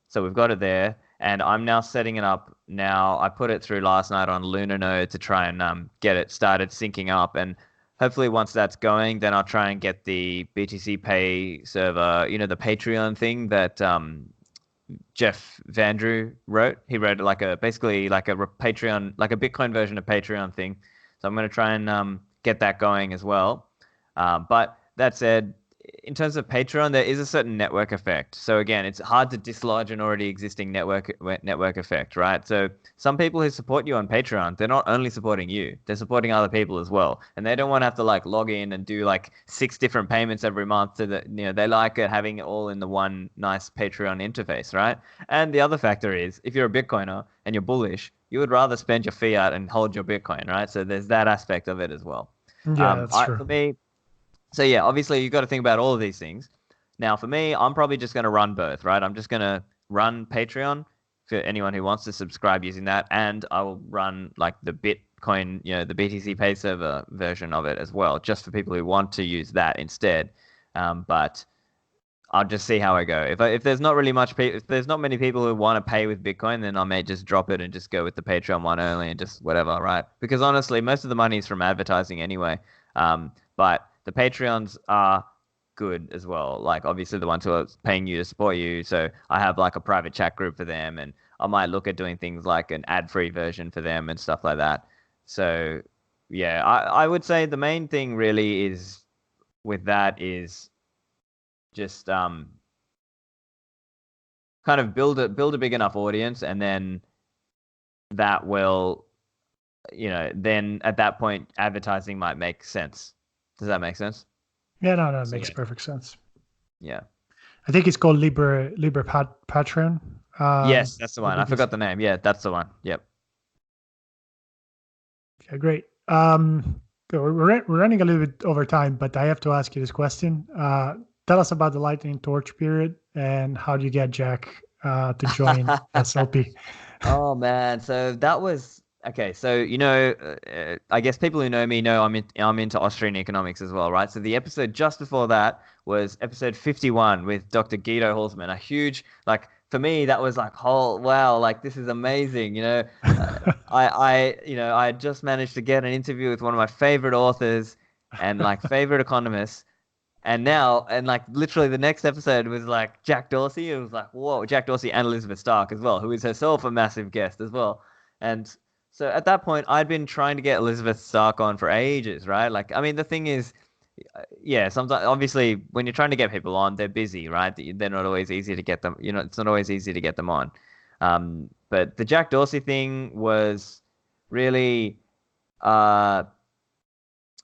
So we've got it there, and I'm now setting it up. Now I put it through last night on Lunarnode to try and get it started syncing up, and hopefully once that's going, then I'll try and get the BTC Pay server, the Patreon thing that Jeff Vandrew wrote. He wrote basically like a Patreon, like a Bitcoin version of Patreon thing. So I'm going to try and get that going as well. But that said, in terms of Patreon, there is a certain network effect. So again, it's hard to dislodge an already existing network effect, right? So some people who support you on Patreon, they're not only supporting you, they're supporting other people as well. And they don't want to have to log in and do 6 different payments every month they like it having it all in the one nice Patreon interface, right? And the other factor is if you're a Bitcoiner and you're bullish, you would rather spend your fiat and hold your Bitcoin, right? So there's that aspect of it as well. Yeah, that's true. For me, so yeah, obviously you've got to think about all of these things. Now, for me, I'm probably just going to run both, right? I'm just going to run Patreon for anyone who wants to subscribe using that, and I will run the Bitcoin, the BTC Pay server version of it as well, just for people who want to use that instead. But I'll just see how I go. If there's not really if there's not many people who want to pay with Bitcoin, then I may just drop it and just go with the Patreon one only and just whatever, right? Because honestly, most of the money is from advertising anyway. But the Patreons are good as well. Obviously the ones who are paying you to support you. So I have a private chat group for them, and I might look at doing things like an ad-free version for them and stuff like that. So yeah, I would say the main thing really is with that is just kind of build a big enough audience, and then that will, then at that point advertising might make sense. Does that make sense? Yeah, no, that makes perfect sense. Yeah. I think it's called Liber Patreon. Yes, that's the one. I forgot the name. Yeah, that's the one. Yep. Okay, great. Good. We're running a little bit over time, but I have to ask you this question. Tell us about the Lightning Torch period and how do you get Jack to join SLP? Oh man, so that was okay. So I guess people who know me know I'm into Austrian economics as well, right? So the episode just before that was episode 51 with Dr. Guido Hulsmann. A huge like for me that was like whole wow, like this is amazing. I just managed to get an interview with one of my favorite authors and like favorite economists. And like literally the next episode was like Jack Dorsey. It was like, whoa, Jack Dorsey and Elizabeth Stark as well, who is herself a massive guest as well. And so at that point, I'd been trying to get Elizabeth Stark on for ages, right? Like, I mean, the thing is, yeah, sometimes obviously when you're trying to get people on, they're busy, right? They're not always easy to get them. It's not always easy to get them on. But the Jack Dorsey thing was really, uh,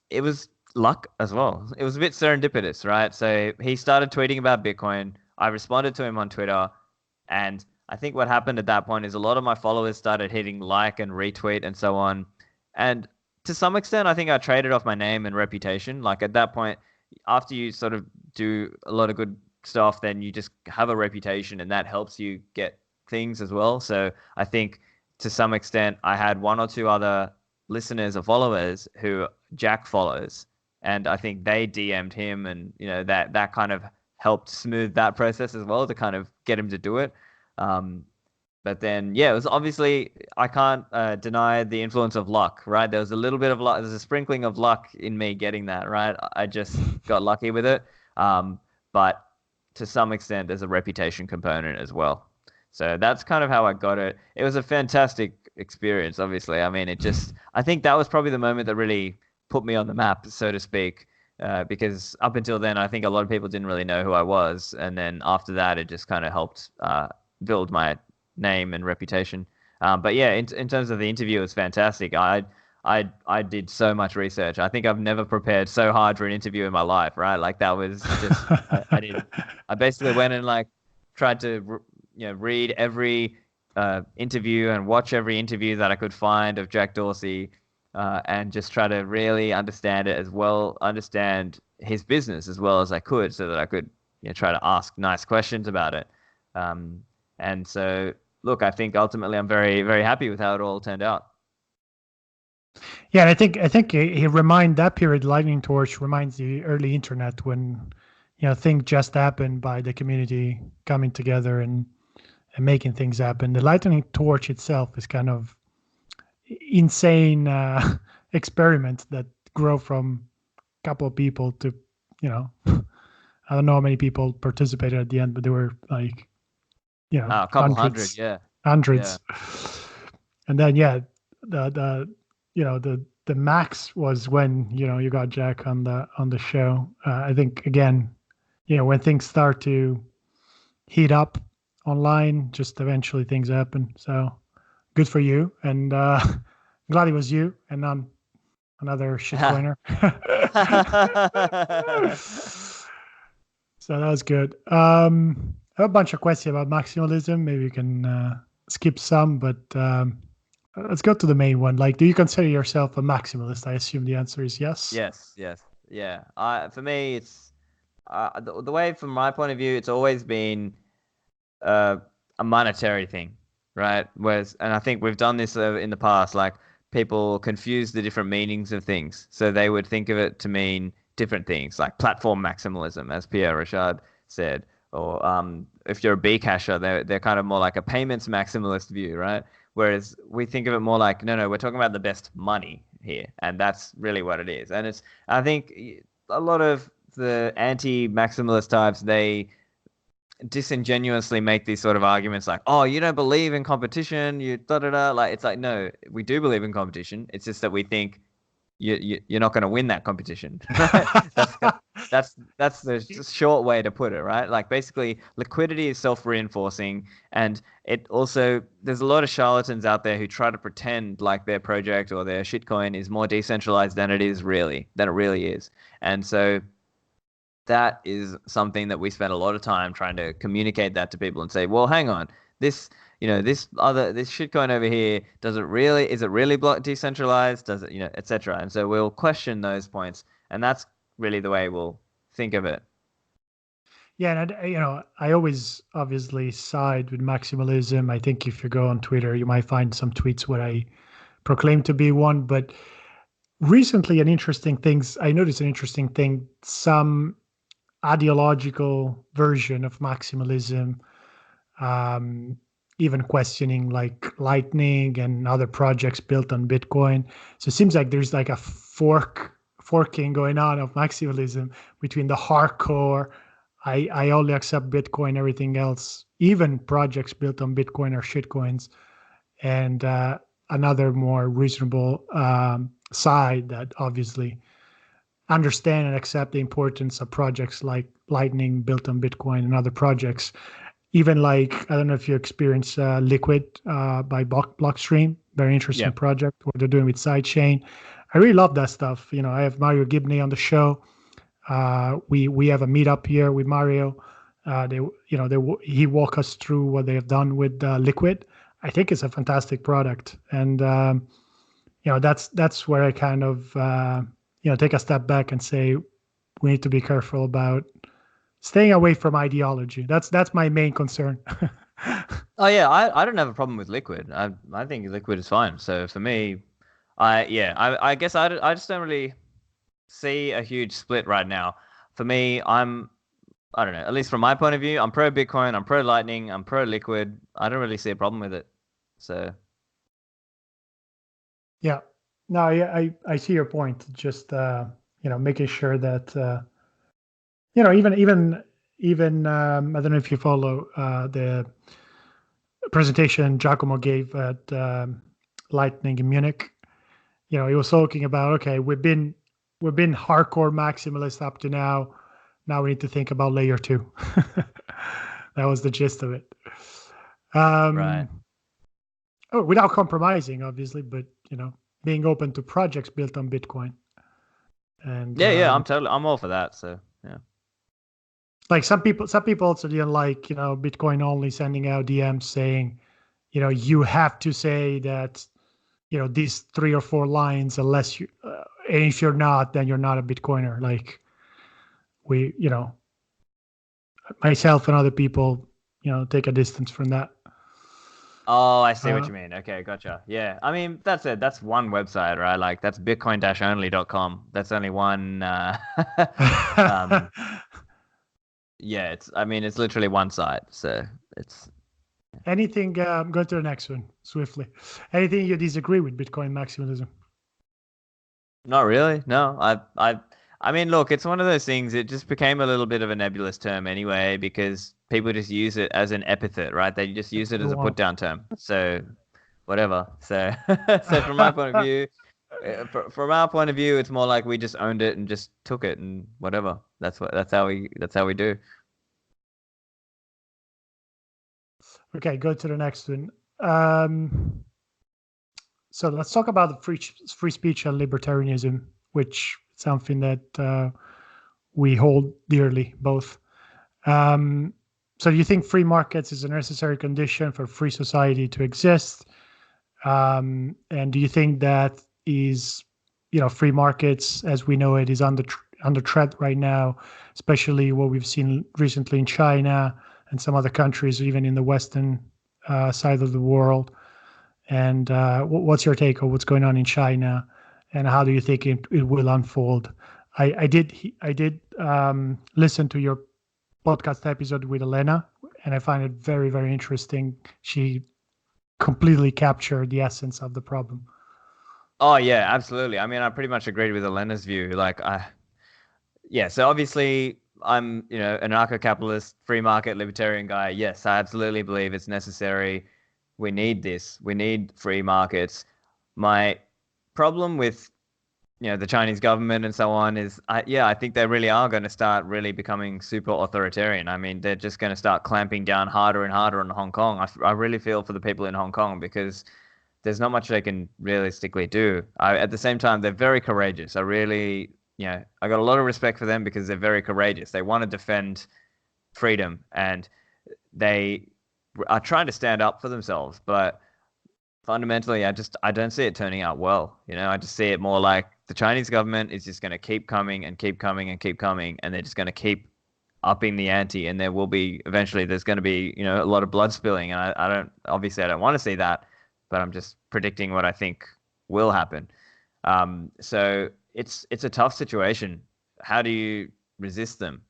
it was luck as well. It was a bit serendipitous, right? So he started tweeting about Bitcoin. I responded to him on Twitter. And I think what happened at that point is a lot of my followers started hitting like and retweet and so on. And to some extent, I think I traded off my name and reputation. Like at that point, after you sort of do a lot of good stuff, then you just have a reputation and that helps you get things as well. So I think to some extent, I had one or two other listeners or followers who Jack follows, and I think they DM'd him, and that kind of helped smooth that process as well to kind of get him to do it. Um, but then, yeah, it was obviously I can't deny the influence of luck, right? There was a little bit of luck. There's a sprinkling of luck in me getting that, right? I just got lucky with it. But to some extent, there's a reputation component as well. So that's kind of how I got it. It was a fantastic experience, obviously. I mean, I think that was probably the moment that really put me on the map, so to speak. Because up until then, I think a lot of people didn't really know who I was. And then after that, it just kind of helped build my name and reputation. But yeah, in terms of the interview, it was fantastic. I did so much research. I think I've never prepared so hard for an interview in my life, right? Like that was just I basically went and like tried to read every interview and watch every interview that I could find of Jack Dorsey, and just try to really understand his business as well as I could, so that I could try to ask nice questions about it. And so, look, I think ultimately I'm very, very happy with how it all turned out. Yeah, and I think he remind that period. Lightning Torch reminds the early internet when things just happened by the community coming together and making things happen. The Lightning Torch itself is kind of insane experiment that grow from a couple of people to I don't know how many people participated at the end, but there were like A couple hundreds, hundred, yeah. hundreds. Yeah. And then the max was when you got Jack on the show. I think again, when things start to heat up online, just eventually things happen. So good for you, and glad it was you and not another shitcoiner. So that was good. I have a bunch of questions about maximalism. Maybe you can skip some, but let's go to the main one. Like, do you consider yourself a maximalist? I assume the answer is yes. Yes, yes, yeah. For me, it's the way from my point of view, it's always been a monetary thing, right? And I think we've done this in the past. Like people confuse the different meanings of things, so they would think of it to mean different things, like platform maximalism, as Pierre Rochard said, or if you're a Bcasher, they're kind of more like a payments maximalist view, right? Whereas we think of it more like, no, we're talking about the best money here, and that's really what it is. And I think a lot of the anti-maximalist types, they disingenuously make these sort of arguments like, oh, you don't believe in competition, you da da da. Like it's like, no, we do believe in competition. It's just that we think you're not going to win that competition. That's the short way to put it, right? Like basically, liquidity is self-reinforcing, and it also there's a lot of charlatans out there who try to pretend like their project or their shitcoin is more decentralized than it really is, and so that is something that we spend a lot of time trying to communicate that to people and say, well, hang on, this this shitcoin over here, is it really block decentralized? Does it, etc. And so we'll question those points, and that's really the way we'll think of it. Yeah, and I always obviously side with maximalism. I think if you go on Twitter, you might find some tweets where I proclaim to be one. But recently, I noticed an interesting thing. Some ideological version of maximalism, um, even questioning like Lightning and other projects built on Bitcoin. So it seems like there's like a forking going on of maximalism between the hardcore. I only accept Bitcoin, everything else, even projects built on Bitcoin are shitcoins, and another more reasonable side that obviously understand and accept the importance of projects like Lightning built on Bitcoin and other projects. Even like, I don't know if you experience Liquid by Blockstream, very interesting Yeah. project, what they're doing with sidechain. I really love that stuff. I have Mario Gibney on the show. We have a meetup here with Mario. He walk us through what they have done with Liquid. I think it's a fantastic product, and that's where I kind of take a step back and say we need to be careful about staying away from ideology. That's my main concern. Oh yeah, I don't have a problem with Liquid. I think Liquid is fine. So for me, I guess I just don't really see a huge split right now. For me, I don't know, at least from my point of view, I'm pro Bitcoin, I'm pro Lightning, I'm pro Liquid. I don't really see a problem with it. So Yeah. No, I see your point. Just making sure that even I don't know if you follow the presentation Giacomo gave at Lightning in Munich. He was talking about, okay, we've been hardcore maximalist up to now. Now we need to think about layer 2. That was the gist of it. right. Without compromising, obviously, but being open to projects built on Bitcoin. And Yeah, I'm all for that. So yeah. like some people also didn't like Bitcoin only sending out DMs saying, you have to say that these 3 or 4 lines, unless you and if you're not, then you're not a Bitcoiner. Like we myself and other people take a distance from that. Oh, I see what you mean. Okay, gotcha. Yeah. I mean, that's it. That's one website, right? Like that's bitcoin-only.com. That's only one um yeah, it's literally one site. So it's Anything, go to the next one swiftly. Anything you disagree with Bitcoin maximalism? not really. No. I mean, look, it's one of those things. It just became a little bit of a nebulous term anyway because people just use it as an epithet, right? They just use it as a put down term. So whatever. So so from my point of view, from our point of view, it's more like we just owned it and just took it and whatever. That's how we do. Okay, go to the next one. So let's talk about the free speech and libertarianism, which is something that we hold dearly, both. So do you think free markets is a necessary condition for free society to exist? And do you think that is, free markets as we know it is under threat right now, especially what we've seen recently in China and some other countries, even in the Western side of the world? And what's your take on what's going on in China, and how do you think it will unfold? I did listen to your podcast episode with Elena, and I find it very, very interesting. She completely captured the essence of the problem. Oh yeah, absolutely. I mean, I pretty much agreed with Elena's view. Yeah, so obviously I'm, an anarcho-capitalist, free market, libertarian guy. Yes, I absolutely believe it's necessary. We need this. We need free markets. My problem with, the Chinese government and so on is, I think they really are going to start really becoming super authoritarian. I mean, they're just going to start clamping down harder and harder on Hong Kong. I really feel for the people in Hong Kong because there's not much they can realistically do. At the same time, they're very courageous. I really, I got a lot of respect for them because they're very courageous. They want to defend freedom, and they are trying to stand up for themselves, but fundamentally, I don't see it turning out well. I just see it more like the Chinese government is just going to keep coming and keep coming and keep coming, and they're just going to keep upping the ante, and there will be eventually there's going to be a lot of blood spilling, and I don't want to see that, but I'm just predicting what I think will happen. So it's a tough situation. How do you resist them?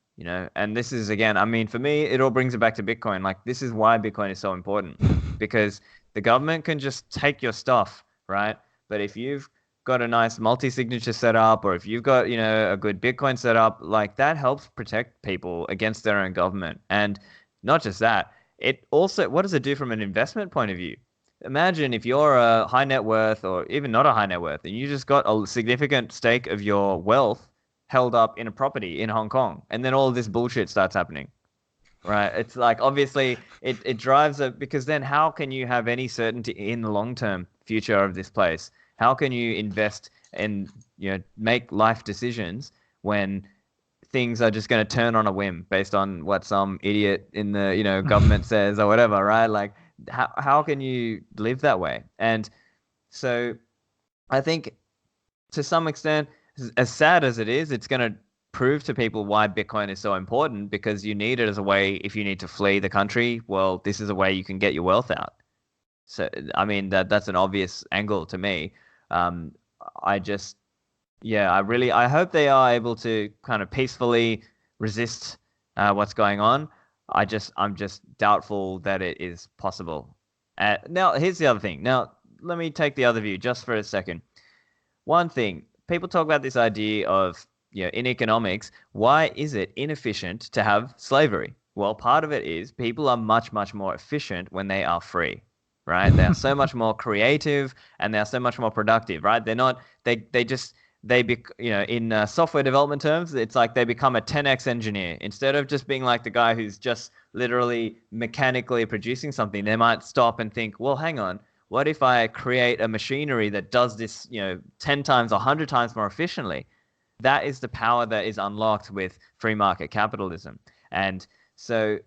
And this is again, I mean, for me, it all brings it back to Bitcoin. Like this is why Bitcoin is so important because the government can just take your stuff, right? But if you've got a nice multi-signature setup, or if you've got, a good Bitcoin setup, like that helps protect people against their own government. And not just that, it also, what does it do from an investment point of view? Imagine if you're a high net worth or even not a high net worth, and you just got a significant stake of your wealth held up in a property in Hong Kong, and then all of this bullshit starts happening. Right. It's like obviously it drives it because then how can you have any certainty in the long term future of this place? How can you invest and make life decisions when things are just going to turn on a whim based on what some idiot in the government says or whatever, right? Like how can you live that way? And so I think to some extent, as sad as it is, it's going to prove to people why Bitcoin is so important because you need it as a way if you need to flee the country. Well, this is a way you can get your wealth out. So, I mean, that's an obvious angle to me. I just, yeah, I hope they are able to kind of peacefully resist what's going on. I'm just doubtful that it is possible. Now, here's the other thing. Now, let me take the other view just for a second. One thing, people talk about this idea of, in economics, why is it inefficient to have slavery? Well, part of it is people are much, much more efficient when they are free, right? They are so much more creative and they are so much more productive, right? They're not, in software development terms, it's like they become a 10x engineer. Instead of just being like the guy who's just literally mechanically producing something, they might stop and think, well, hang on. What if I create a machinery that does this, 10 times, 100 times more efficiently? That is the power that is unlocked with free market capitalism. And so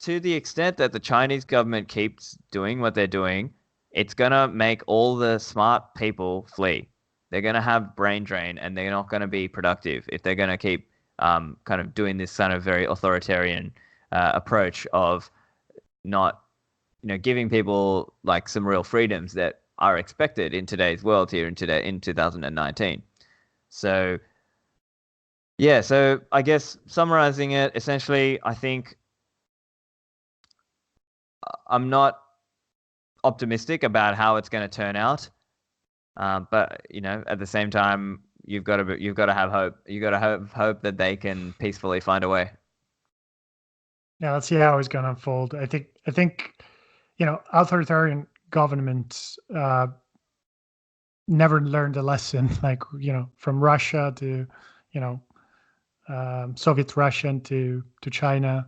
to the extent that the Chinese government keeps doing what they're doing, it's going to make all the smart people flee. They're going to have brain drain and they're not going to be productive if they're going to keep kind of doing this kind of very authoritarian approach of not giving people like some real freedoms that are expected in today's world here in 2019. So yeah, so I guess summarizing it, essentially, I think I'm not optimistic about how it's going to turn out. But at the same time, you've got to have hope. You've got to have hope that they can peacefully find a way. Yeah, let's see how it's going to unfold. I think authoritarian governments never learned a lesson, like from Russia to Soviet Russian to China.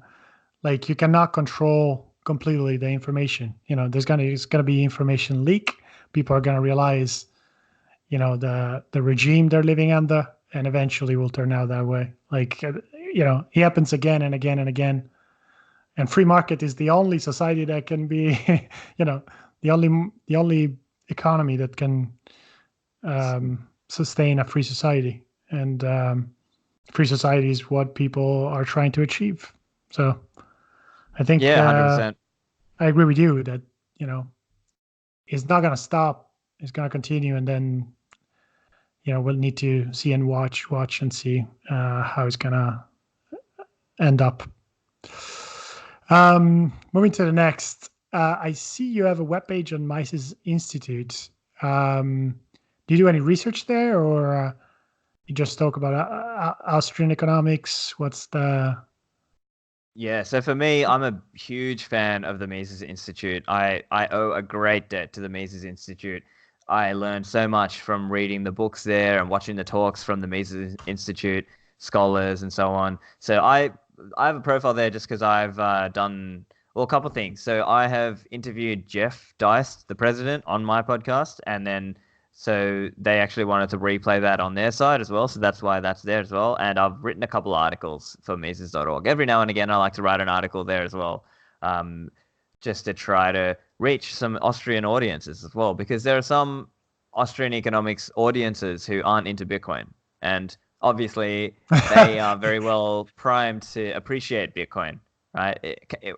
Like you cannot control completely the information. There's gonna be information leak. People are gonna realize, the regime they're living under, and eventually will turn out that way. Like it happens again and again and again. And free market is the only society that can be, the only economy that can sustain a free society. And free society is what people are trying to achieve. So I think 100%. I agree with you that, it's not going to stop. It's going to continue. And then, we'll need to see and watch and see how it's going to end up. Moving to the next, I see you have a webpage on Mises Institute. Do you do any research there, or you just talk about Austrian economics? What's the... Yeah, so for me, I'm a huge fan of the Mises Institute. I owe a great debt to the Mises Institute. I learned so much from reading the books there and watching the talks from the Mises Institute scholars and so on. So I have a profile there just because I've done a couple of things. So I have interviewed Jeff Deist, the president, on my podcast, and then so they actually wanted to replay that on their side as well. So that's why that's there as well. And I've written a couple of articles for Mises.org. Every now and again, I like to write an article there as well. just to try to reach some Austrian audiences as well, because there are some Austrian economics audiences who aren't into Bitcoin, and obviously they are very well primed to appreciate Bitcoin, right?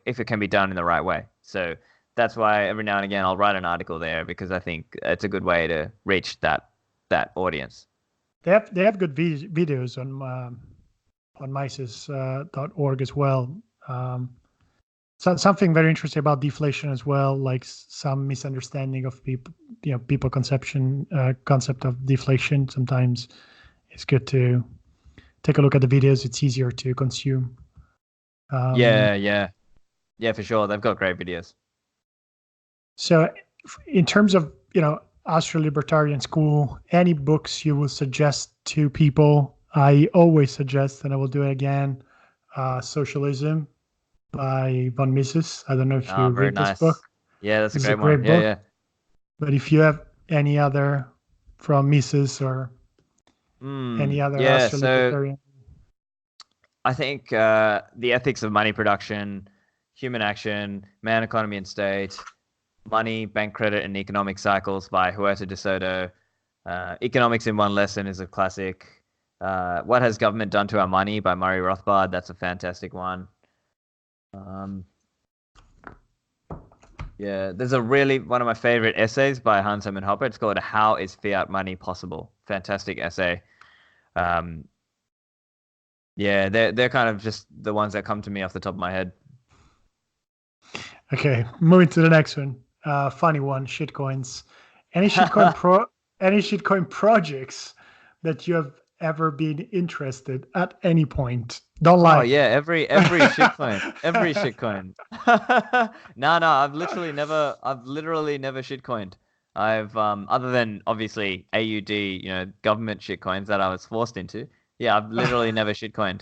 If it can be done in the right way. So that's why every now and again I'll write an article there, because I think it's a good way to reach that audience. They have good videos on Mises.org as well. So something very interesting about deflation as well, like some misunderstanding of people concept of deflation. Sometimes it's good to take a look at the videos. It's easier to consume. Yeah, for sure. They've got great videos. So in terms of, Austrian Libertarian School, any books you would suggest to people? I always suggest, and I will do it again, Socialism by von Mises. I don't know if you Very read this nice. book. Yeah, that's It's a great one. book. Yeah. But if you have any other from Mises or any other Yeah, Austrian so Libertarian. I think The Ethics of Money Production, Human Action, Man, Economy and State, Money, Bank Credit and Economic Cycles by Huerta de Soto. Economics in One Lesson is a classic. What Has Government Done to Our Money by Murray Rothbard. That's a fantastic one. Yeah, there's one of my favorite essays by Hans Hermann Hoppe. It's called How is Fiat Money Possible? Fantastic essay. Yeah, they're kind of just the ones that come to me off the top of my head. Okay, moving to the next one. Funny one, shitcoins. Any shitcoin projects that you have ever been interested at any point? Don't lie. Oh yeah, every shitcoin, every shitcoin. No, I've literally never shitcoined. I've other than obviously AUD, government shitcoins that I was forced into. Yeah, I've literally never shitcoined.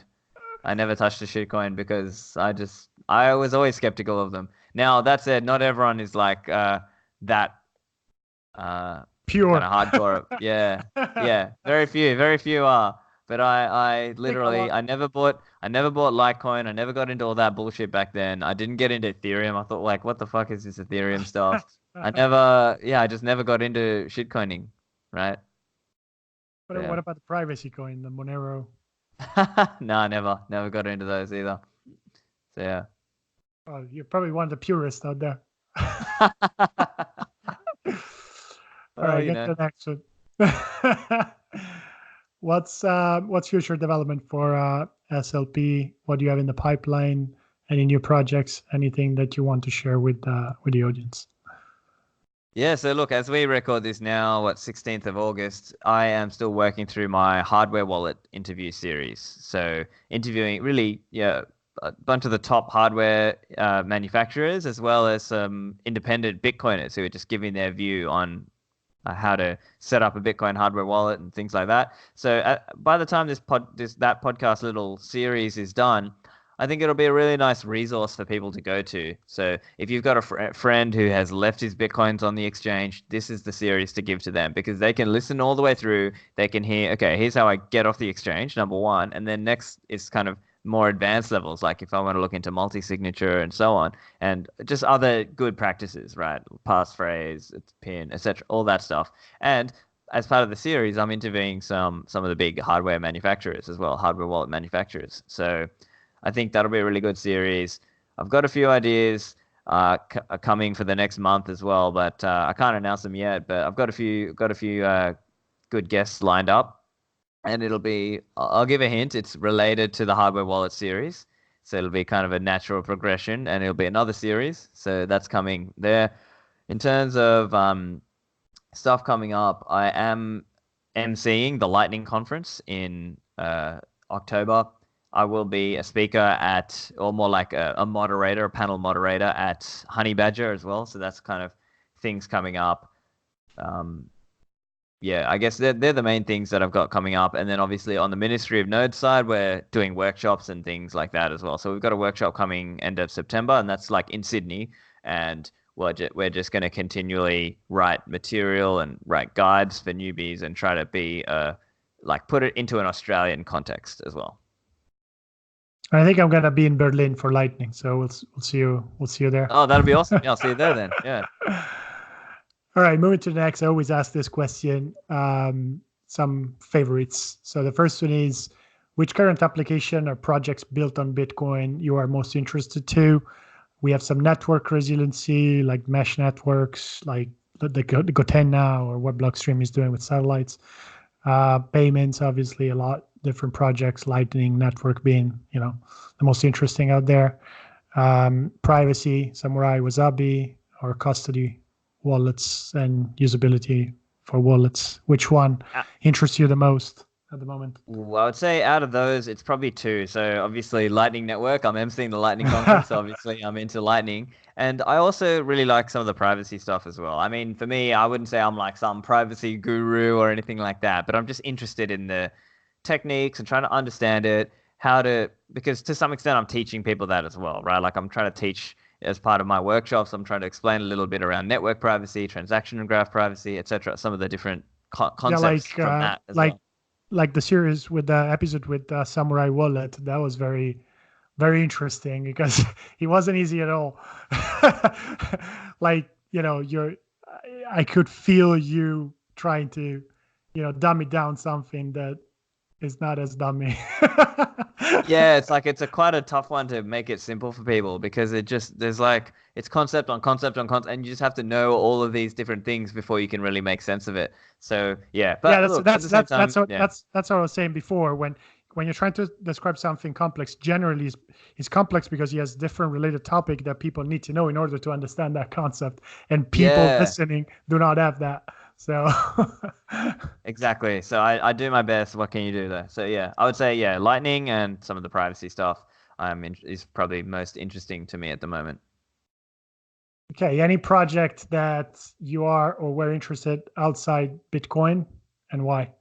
I never touched a shitcoin because I was always skeptical of them. Now that said, not everyone is like that pure kind of hardcore. Yeah. Very few are. But I literally I never bought Litecoin. I never got into all that bullshit back then. I didn't get into Ethereum. I thought, like, what the fuck is this Ethereum stuff? I just never got into shitcoining, right? What about the privacy coin, the Monero? No, never got into those either. So yeah. Oh, you're probably one of the purists out there. All right, get to the next one. What's future development for SLP? What do you have in the pipeline? Any new projects? Anything that you want to share with the audience? Yeah, so look, as we record this now, 16th of August, I am still working through my hardware wallet interview series. So interviewing really, a bunch of the top hardware manufacturers, as well as some independent Bitcoiners who are just giving their view on how to set up a Bitcoin hardware wallet and things like that. So by the time that podcast little series is done, I think it'll be a really nice resource for people to go to. So if you've got a friend who has left his Bitcoins on the exchange, this is the series to give to them, because they can listen all the way through. They can hear, okay, here's how I get off the exchange, number one. And then next is kind of more advanced levels, like if I want to look into multi-signature and so on, and just other good practices, right? Passphrase, PIN, etc., all that stuff. And as part of the series, I'm interviewing some of the big hardware manufacturers as well, hardware wallet manufacturers. So I think that'll be a really good series. I've got a few ideas coming for the next month as well, but I can't announce them yet. But I've got a few good guests lined up, and I'll give a hint. It's related to the hardware wallet series, so it'll be kind of a natural progression, and it'll be another series. So that's coming there. In terms of stuff coming up, I am emceeing the Lightning Conference in October. I will be a speaker or more like a moderator, a panel moderator at Honey Badger as well. So that's kind of things coming up. Yeah, I guess they're the main things that I've got coming up. And then obviously on the Ministry of Nodes side, we're doing workshops and things like that as well. So we've got a workshop coming end of September, and that's like in Sydney. And we're just going to continually write material and write guides for newbies and try to be put it into an Australian context as well. I think I'm gonna be in Berlin for Lightning, so we'll see you. We'll see you there. Oh, that'll be awesome. Yeah, I'll see you there then. Yeah. All right, moving to the next. I always ask this question. Some favorites. So the first one is, which current application or projects built on Bitcoin you are most interested to? We have some network resiliency, like mesh networks, like the Goten now, or what Blockstream is doing with satellites. Payments, obviously, a lot different projects. Lightning Network being, the most interesting out there. Privacy, Samurai Wasabi, or custody wallets and usability for wallets. Which one interests you the most at the moment? Well, I would say out of those, it's probably two. So obviously Lightning Network, I'm emceeing the Lightning conference, so obviously I'm into Lightning. And I also really like some of the privacy stuff as well. I mean, for me, I wouldn't say I'm like some privacy guru or anything like that, but I'm just interested in the techniques and trying to understand it, because to some extent I'm teaching people that as well, right? Like I'm trying to teach as part of my workshops, I'm trying to explain a little bit around network privacy, transaction graph privacy, etc. Some of the different concepts from that as well. Like the series with the episode with Samurai Wallet, that was very, very interesting because it wasn't easy at all. Like, I could feel you trying to, dumb it down something that is not as dummy. Yeah, it's quite a tough one to make it simple for people because it's concept on concept on concept, and you just have to know all of these different things before you can really make sense of it. So yeah, but yeah, look, at the same time, that's what I was saying before. When you're trying to describe something complex, generally it's complex because it has different related topic that people need to know in order to understand that concept, and people listening do not have that. So exactly. So I do my best. What can you do there? So yeah, I would say Lightning and some of the privacy stuff is probably most interesting to me at the moment. Okay, any project that you are or were interested outside Bitcoin, and why?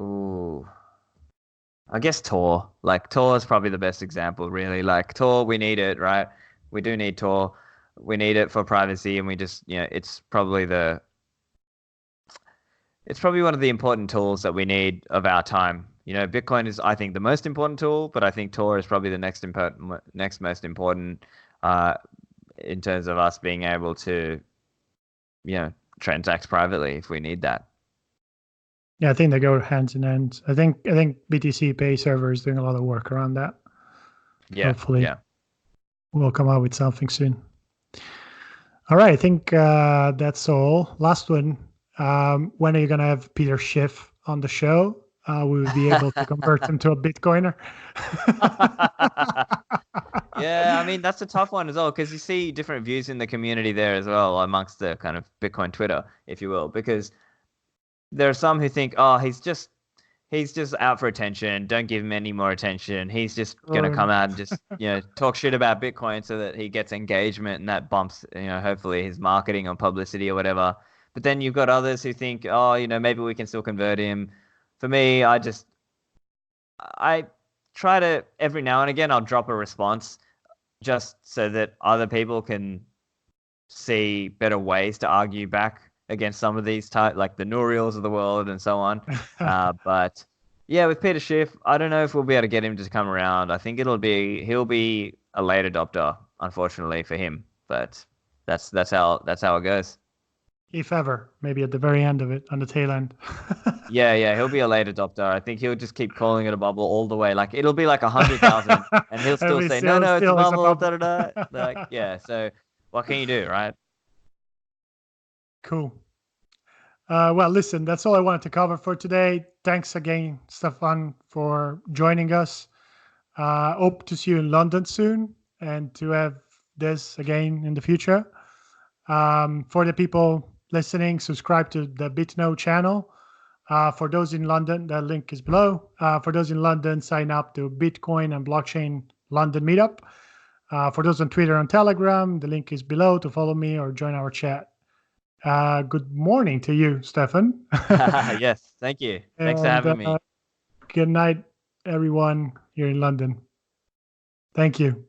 Ooh, I guess Tor. Like Tor is probably the best example, really. Like Tor, we need it, right? We do need Tor. We need it for privacy, and we just, it's probably one of the important tools that we need of our time. Bitcoin is, I think, the most important tool, but I think Tor is probably the next most important in terms of us being able to, transact privately if we need that. Yeah, I think they go hand in hand. I think BTC Pay server is doing a lot of work around that. Yeah. Hopefully, we'll come out with something soon. All right, I think that's all. Last one. When are you going to have Peter Schiff on the show? We will be able to convert him to a Bitcoiner. Yeah, I mean, that's a tough one as well, because you see different views in the community there as well, amongst the kind of Bitcoin Twitter, if you will, because there are some who think, oh, he's just out for attention. Don't give him any more attention. He's just going to come out and just, talk shit about Bitcoin so that he gets engagement and that bumps, hopefully his marketing or publicity or whatever. But then you've got others who think, oh, maybe we can still convert him. For me, I try to, every now and again, I'll drop a response just so that other people can see better ways to argue back against some of these like the Nouriels of the world and so on. But yeah, with Peter Schiff, I don't know if we'll be able to get him to come around. I think he'll be a late adopter, unfortunately for him. But that's how it goes. If ever, maybe at the very end of it, on the tail end. Yeah, he'll be a late adopter. I think he'll just keep calling it a bubble all the way. Like it'll be like 100,000, and he'll still say, no, it's a bubble. Da. Like, yeah. So what can you do, right? Cool. Well, listen, that's all I wanted to cover for today. Thanks again, Stephan, for joining us. Hope to see you in London soon and to have this again in the future. For the people listening, subscribe to the BitKnow channel. For those in London, the link is below. For those in London, sign up to Bitcoin and Blockchain London Meetup. For those on Twitter and Telegram, the link is below to follow me or join our chat. Good morning to you, Stephan. Yes, thank you. Thanks for having me. Good night, everyone here in London. Thank you.